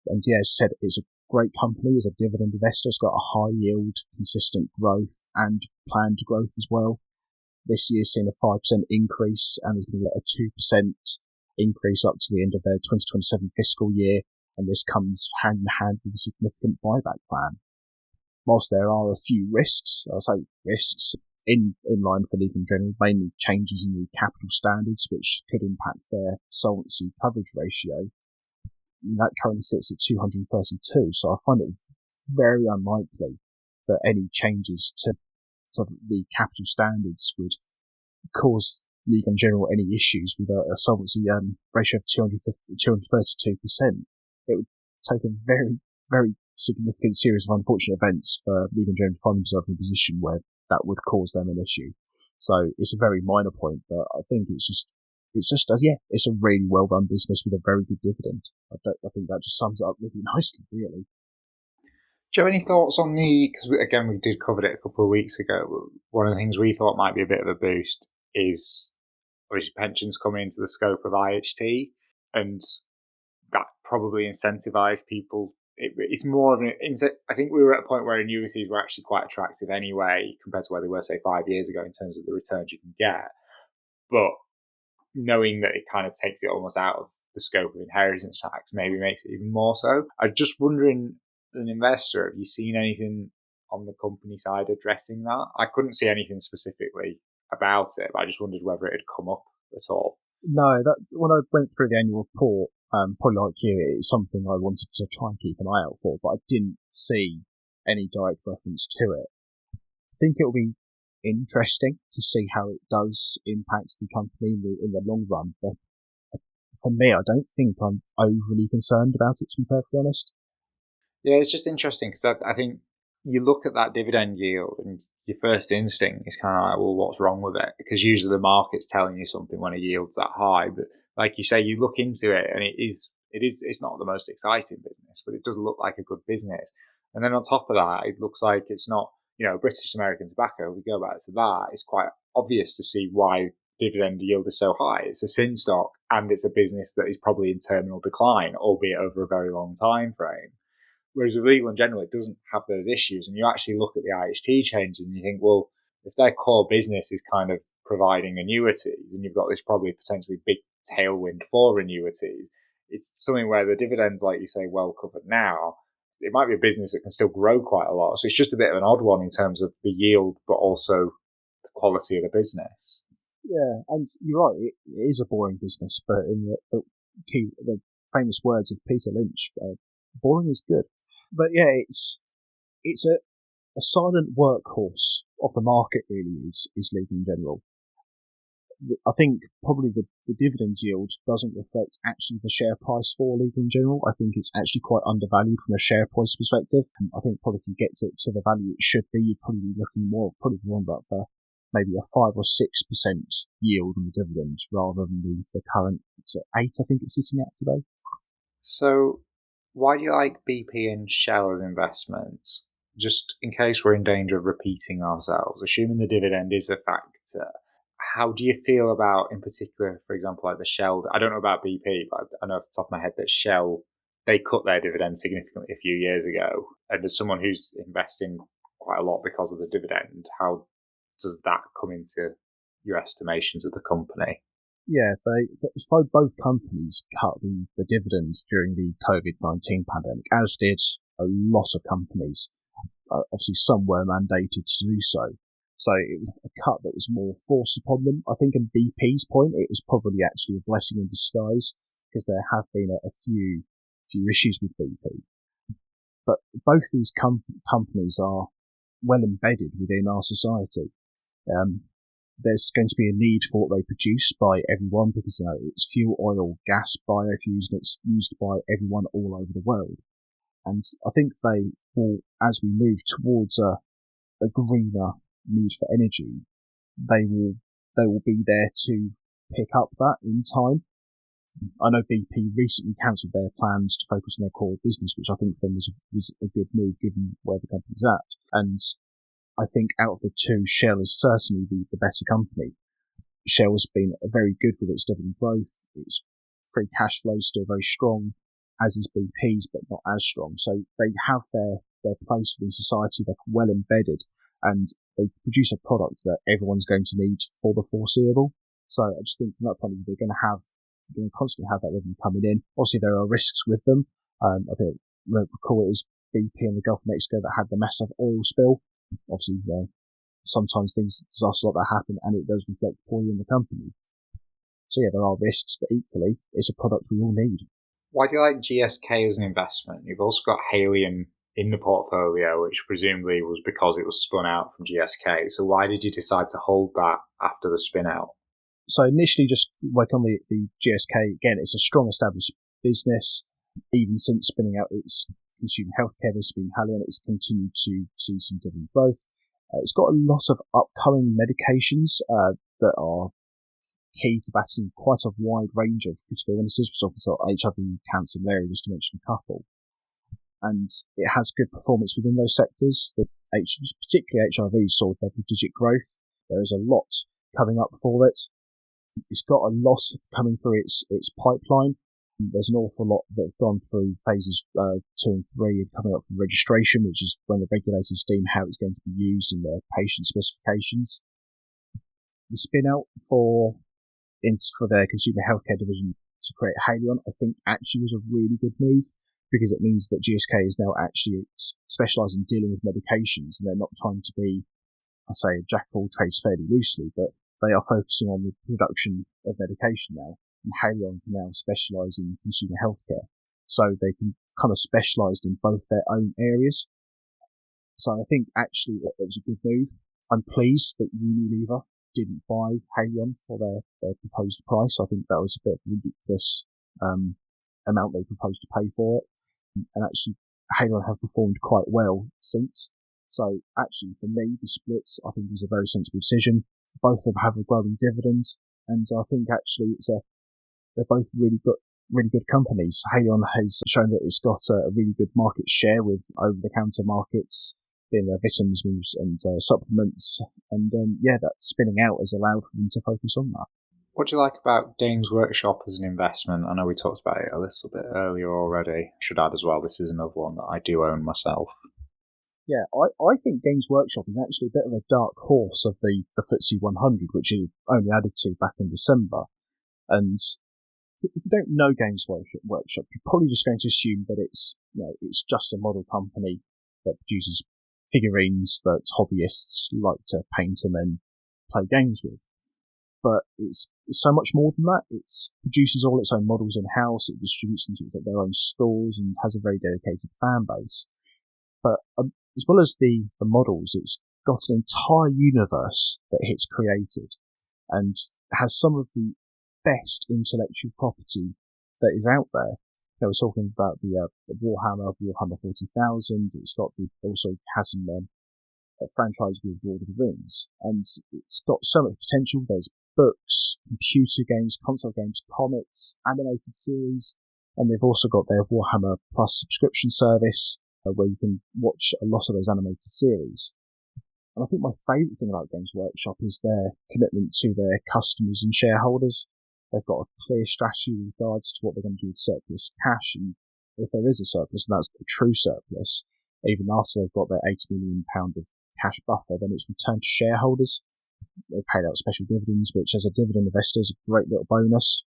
And yeah, as I said, it's a great company as a dividend investor. It's got a high yield, consistent growth and planned growth as well. This year's seen a 5% increase and there's going to be a 2% increase up to the end of their 2027 fiscal year. And this comes hand in hand with a significant buyback plan. Whilst there are a few risks, I say risks, in line for Legal in General, mainly changes in the capital standards, which could impact their solvency coverage ratio. That currently sits at 232, so I find it very unlikely that any changes to the capital standards would cause Legal in General any issues with a solvency ratio of 232%. It would take a very, very significant series of unfortunate events for Legal in General to find themselves in a position where that would cause them an issue. So it's a very minor point, but I think it's a really well-run business with a very good dividend. I think that just sums it up really nicely, really. Do you have any thoughts on because again, we did cover it a couple of weeks ago. One of the things we thought might be a bit of a boost is obviously pensions coming into the scope of IHT, and that probably incentivise people. It's more of I think we were at a point where annuities were actually quite attractive anyway, compared to where they were, say, 5 years ago in terms of the returns you can get. But knowing that it kind of takes it almost out of the scope of inheritance tax maybe makes it even more so. I'm just wondering, as an investor, have you seen anything on the company side addressing that? I couldn't see anything specifically about it, but I just wondered whether it had come up at all. No, when I went through the annual report, probably like you, it's something I wanted to try and keep an eye out for, but I didn't see any direct reference to it. I think it will be interesting to see how it does impact the company in the long run, but for me, I don't think I'm overly concerned about it, to be perfectly honest. Yeah, it's just interesting because I think you look at that dividend yield and your first instinct is kind of like, well, what's wrong with it? Because usually the market's telling you something when a yield's that high. But like you say, you look into it and it's not the most exciting business, but it does look like a good business. And then on top of that, it looks like it's not, British American Tobacco, we go back to that, it's quite obvious to see why dividend yield is so high. It's a sin stock and it's a business that is probably in terminal decline, albeit over a very long time frame. Whereas with Legal in General, it doesn't have those issues. And you actually look at the IHT changes and you think, well, if their core business is kind of providing annuities and you've got this probably potentially big tailwind for annuities, it's something where the dividends, like you say, well covered now, it might be a business that can still grow quite a lot. So it's just a bit of an odd one in terms of the yield, but also the quality of the business. Yeah, and you're right, it is a boring business, but in the famous words of Peter Lynch, boring is good. But yeah, it's a silent workhorse of the market, really, is Legal in General. I think probably the dividend yield doesn't reflect actually the share price for Legal in General. I think it's actually quite undervalued from a share price perspective. I think probably if you get to the value it should be, you'd probably be looking probably about for maybe a 5 or 6% yield on the dividend rather than the current 8, I think it's sitting at today. So why do you like BP and Shell as investments? Just in case we're in danger of repeating ourselves, assuming the dividend is a factor, how do you feel about, in particular, for example, like the Shell? I don't know about BP, but I know off the top of my head that Shell, they cut their dividend significantly a few years ago. And as someone who's investing quite a lot because of the dividend, how does that come into your estimations of the company? Yeah, both companies cut the dividends during the COVID-19 pandemic, as did a lot of companies. Obviously, some were mandated to do so. So it was a cut that was more forced upon them. I think in BP's point, it was probably actually a blessing in disguise, because there have been a few issues with BP. But both these companies are well embedded within our society. There's going to be a need for what they produce by everyone, because it's fuel, oil, gas, biofuels, and it's used by everyone all over the world. And I think they will, as we move towards a greener need for energy, they will be there to pick up that in time. I know BP recently cancelled their plans to focus on their core business, which I think for them was a good move given where the company's at. And I think out of the two, Shell is certainly the better company. Shell has been very good with its dividend growth. Its free cash flow is still very strong, as is BP's, but not as strong. So they have their place within society. They're well embedded, and they produce a product that everyone's going to need for the foreseeable. So I just think from that point of view, they're going to constantly have that revenue coming in. Obviously, there are risks with them. I think, recall it was BP in the Gulf of Mexico that had the massive oil spill. Obviously, sometimes disasters like that happen, and it does reflect poorly in the company. So yeah, there are risks, but equally, it's a product we all need. Why do you like GSK as an investment? You've also got Haleon in the portfolio, which presumably was because it was spun out from GSK. So why did you decide to hold that after the spin out? So initially, just work on the GSK. Again, it's a strong established business. Even since spinning out its consumer healthcare business being Haleon, it's continued to see some dividend growth. It's got a lot of upcoming medications that are key to battling quite a wide range of critical illnesses, for example, HIV, cancer, malaria, just to mention a couple. And it has good performance within those sectors. Particularly HIV saw double-digit growth. There is a lot coming up for it. It's got a lot coming through its pipeline. There's an awful lot that have gone through phases 2 and 3 and coming up for registration, which is when the regulators deem how it's going to be used in their patient specifications. The spin out for their consumer healthcare division to create Haleon, I think actually was a really good move, because it means that GSK is now actually specialised in dealing with medications, and they're not trying to be, I say, a jack of all trades fairly loosely, but they are focusing on the production of medication now, and Haleon can now specialise in consumer healthcare. So they can kind of specialised in both their own areas. So I think actually it was a good move. I'm pleased that Unilever didn't buy Haleon for their proposed price. I think that was a bit of a ridiculous amount they proposed to pay for it. And actually, Haleon have performed quite well since. So actually, for me, the splits I think was a very sensible decision. Both of them have a growing dividend, and I think actually they're both really good companies. Haleon has shown that it's got a really good market share with over-the-counter markets, being their vitamins and supplements, and that spinning out has allowed for them to focus on that. What do you like about Games Workshop as an investment? I know we talked about it a little bit earlier already. I should add as well, this is another one that I do own myself. Yeah, I think Games Workshop is actually a bit of a dark horse of the FTSE 100, which you only added to back in December. And if you don't know Games Workshop, you're probably just going to assume that it's just a model company that produces figurines that hobbyists like to paint and then play games with. But it's so much more than that. It produces all its own models in-house, it distributes them to their own stores, and has a very dedicated fan base. But as well as the models, it's got an entire universe that it's created, and has some of the best intellectual property that is out there. We're talking about the Warhammer 40,000. Also has some franchise with Lord of the Rings, and it's got so much potential. There's books, computer games, console games, comics, animated series, and they've also got their Warhammer Plus subscription service where you can watch a lot of those animated series. And I think my favourite thing about Games Workshop is their commitment to their customers and shareholders. They've got a clear strategy with regards to what they're going to do with surplus cash, and if there is a surplus, and that's a true surplus, even after they've got their £80 million of cash buffer, then it's returned to shareholders. They've paid out special dividends, which as a dividend investor is a great little bonus.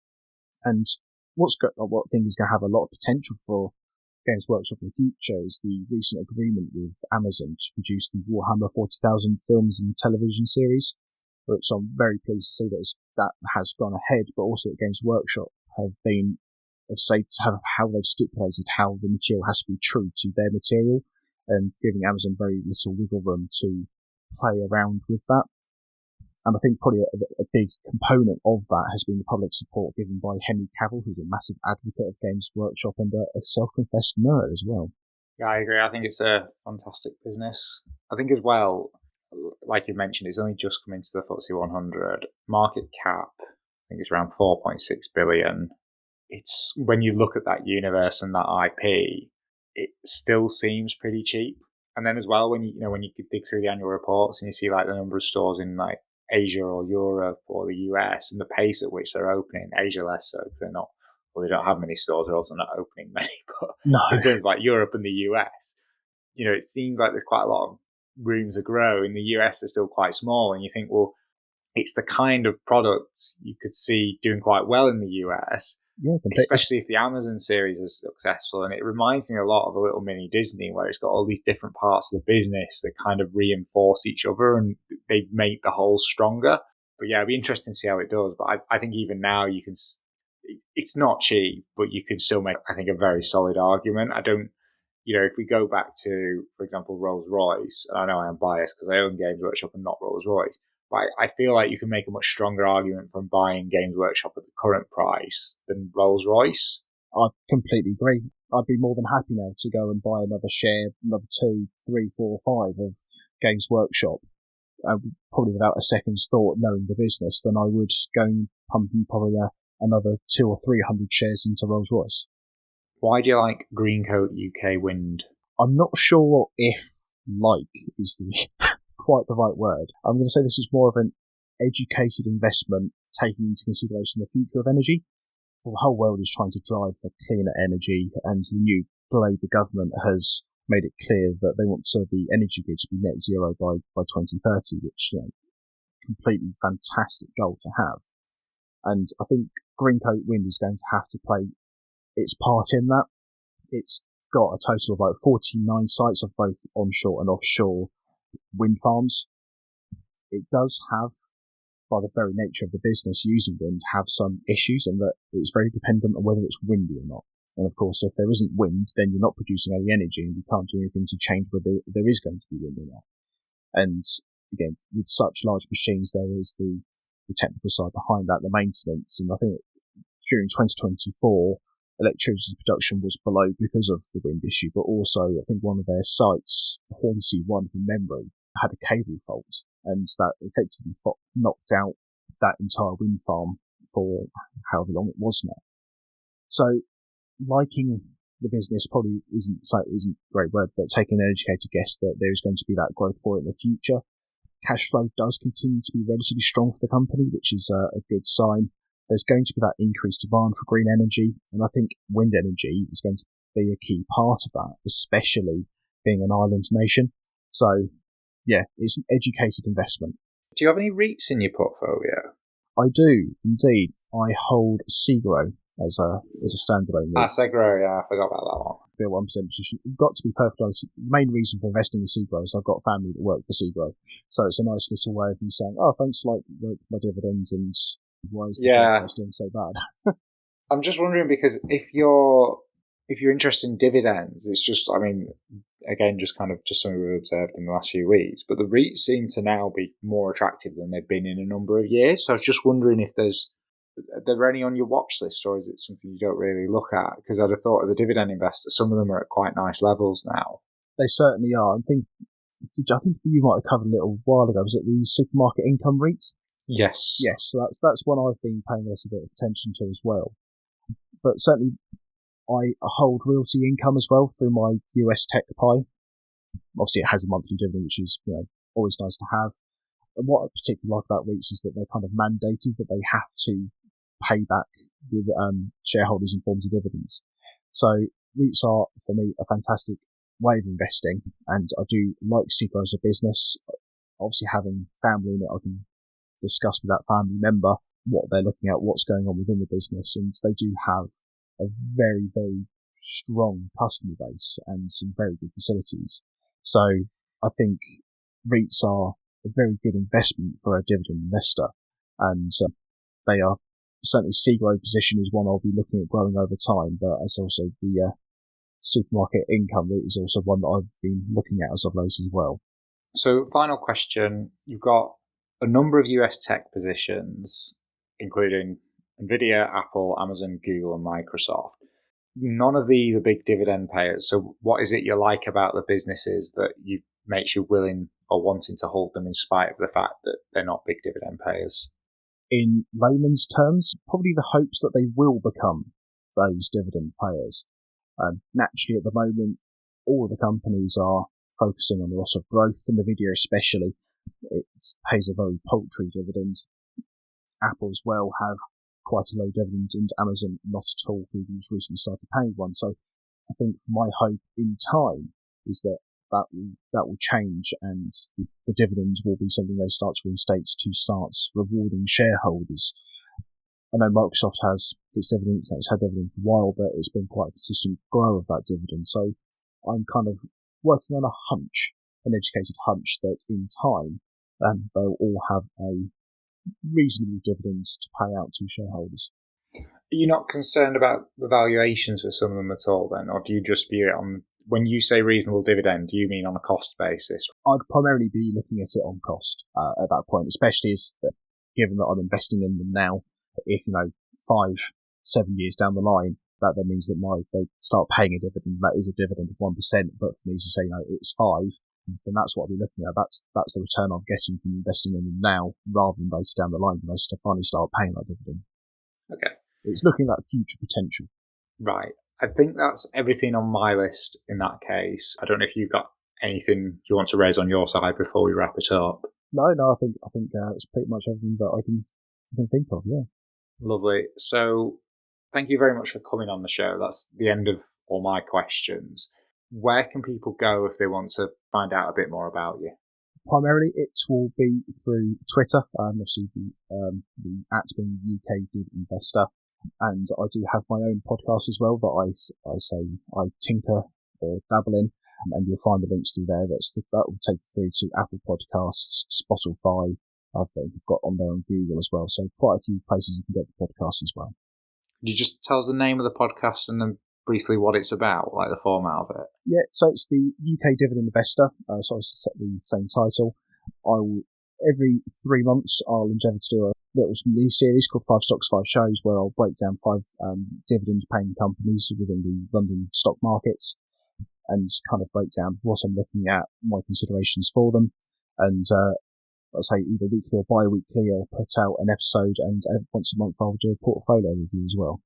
And what I think is going to have a lot of potential for Games Workshop in the future is the recent agreement with Amazon to produce the Warhammer 40,000 films and television series, which I'm very pleased to see that has gone ahead, but also that Games Workshop have how they've stipulated how the material has to be true to their material, and giving Amazon very little wiggle room to play around with that. And I think probably a big component of that has been the public support given by Henry Cavill, who's a massive advocate of Games Workshop and a self-confessed nerd as well. Yeah, I agree. I think it's a fantastic business. I think as well, like you mentioned, it's only just come into the FTSE 100. Market cap, I think it's around 4.6 billion. It's when you look at that universe and that IP, it still seems pretty cheap. And then as well, when you dig through the annual reports and you see like the number of stores in like Asia or Europe or the US and the pace at which they're opening, Asia less so because they don't have many stores, they're also not opening many, but no. In terms of like Europe and the US, it seems like there's quite a lot of room to grow. In the US, they're still quite small, and you think, well, it's the kind of products you could see doing quite well in the US, especially if the Amazon series is successful. And it reminds me a lot of a little mini Disney, where it's got all these different parts of the business that kind of reinforce each other and they make the whole stronger. But yeah, it'd be interesting to see how it does. But I think even now it's not cheap, but you can still make, I think, a very solid argument. If we go back to, for example, Rolls-Royce, and I know I am biased because I own Games Workshop and not Rolls-Royce, but I feel like you can make a much stronger argument from buying Games Workshop at the current price than Rolls-Royce. I completely agree. I'd be more than happy now to go and buy another share, another 2, 3, 4, 5 of Games Workshop, probably without a second's thought, knowing the business, than I would go and pump in probably another 200 or 300 shares into Rolls-Royce. Why do you like Greencoat UK Wind? I'm not sure if like is quite the right word. I'm going to say this is more of an educated investment taking into consideration the future of energy. The whole world is trying to drive for cleaner energy, and the new Labour government has made it clear that they want the energy grid to be net zero by 2030, which completely fantastic goal to have. And I think Greencoat Wind is going to have to play its part in that. It's got a total of like 49 sites of both onshore and offshore wind farms. It does have, by the very nature of the business using wind, have some issues, and that it's very dependent on whether it's windy or not. And of course, if there isn't wind, then you're not producing any energy, and you can't do anything to change whether there is going to be wind or not. And again, with such large machines, there is the technical side behind that, the maintenance. And I think during 2024, electricity production was below because of the wind issue, but also I think one of their sites, Hornsey 1 from memory, had a cable fault, and that effectively knocked out that entire wind farm for however long it was now. So liking the business probably isn't a great word, but taking an educated guess that there is going to be that growth for it in the future. Cash flow does continue to be relatively strong for the company, which is a good sign. There's going to be that increased demand for green energy, and I think wind energy is going to be a key part of that, especially being an island nation. So, yeah, it's an educated investment. Do you have any REITs in your portfolio? I do, indeed. I hold Segro as a standalone REIT. Segro, yeah, I forgot about that one. Be a 1% position. You've got to be perfectly honest. The main reason for investing in Segro is I've got family that work for Segro. So it's a nice little way of me saying, oh, thanks for my dividends, and why is the price doing so bad? I'm just wondering, because if you're interested in dividends, it's just, I mean, again, just something we've observed in the last few weeks, but the REITs seem to now be more attractive than they've been in a number of years. So I was just wondering if are there any on your watch list, or is it something you don't really look at? Because I'd have thought as a dividend investor, some of them are at quite nice levels now. They certainly are. I think you might have covered a little while ago. Was it the supermarket income REIT? Yes. Yes, so that's one I've been paying a little bit of attention to as well. But certainly I hold realty income as well through my US Tech Pie. Obviously it has a monthly dividend, which is always nice to have. And what I particularly like about REITs is that they're kind of mandated that they have to pay back the shareholders in forms of dividends. So REITs are, for me, a fantastic way of investing, and I do like Segro as a business. Obviously having family in it, I can discuss with that family member what they're looking at, what's going on within the business, and they do have a very, very strong customer base and some very good facilities. So I think REITs are a very good investment for a dividend investor, and they are certainly SEGRO position is one I'll be looking at growing over time, but as also the supermarket income REIT is also one that I've been looking at as of late as well. So final question, you've got a number of US tech positions, including Nvidia, Apple, Amazon, Google and Microsoft. None of these are big dividend payers. So what is it you like about the businesses that makes you willing or wanting to hold them in spite of the fact that they're not big dividend payers? In layman's terms, probably the hopes that they will become those dividend payers. Naturally, at the moment, all of the companies are focusing on a lot of growth, and Nvidia especially. It pays a very paltry dividend. Apple as well have quite a low dividend, and Amazon not at all. Google's recently started paying one. So I think my hope in time is that will change, and the dividends will be something they start to reinstate to start rewarding shareholders. I know Microsoft has its dividend, it's had dividend for a while, but it's been quite a consistent grow of that dividend. So I'm kind of working on an educated hunch that in time, they'll all have a reasonable dividend to pay out to shareholders. Are you not concerned about the valuations for some of them at all then, or do you just view it on, when you say reasonable dividend, do you mean on a cost basis? I'd primarily be looking at it on cost at that point, especially given that I'm investing in them now. If 5-7 years down the line, that then means that they start paying a dividend that is a dividend of 1%. But for me to say it's 5, then that's what I'll be looking at. That's the return I'm getting from investing in them now, rather than later down the line when they finally start paying that dividend. Okay, it's looking at future potential. Right. I think that's everything on my list in that case. I don't know if you've got anything you want to raise on your side before we wrap it up. No, I think it's pretty much everything that I can think of. Yeah. Lovely. So thank you very much for coming on the show. That's the end of all my questions. Where can people go if they want to find out a bit more about you? Primarily, it will be through Twitter. Obviously, the at being UK Dividend Investor, and I do have my own podcast as well that I tinker or dabble in, and you'll find the links through there. That will take you through to Apple Podcasts, Spotify. I think I've got on there on Google as well. So quite a few places you can get the podcast as well. Could you just tell us the name of the podcast and then briefly what it's about, like the format of it? Yeah, so it's the UK Dividend Investor. So I'll set the same title. Every 3 months, I'll endeavour to do a little mini series called 5 Stocks, 5 Shows, where I'll break down 5 dividend-paying companies within the London stock markets and kind of break down what I'm looking at, my considerations for them, and I'll say either weekly or bi-weekly, I'll put out an episode, and once a month I'll do a portfolio review as well.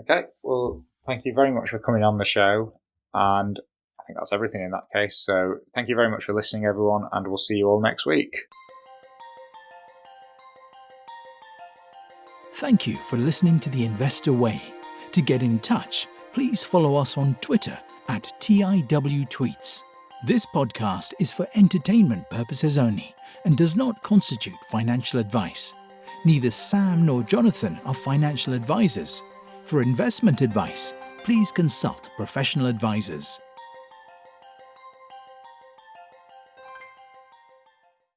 Okay, well, thank you very much for coming on the show, and I think that's everything in that case. So thank you very much for listening, everyone, and we'll see you all next week. Thank you for listening to The Investor Way. To get in touch, please follow us on Twitter at TIW Tweets. This podcast is for entertainment purposes only and does not constitute financial advice. Neither Sam nor Jonathan are financial advisors. For investment advice, please consult professional advisors.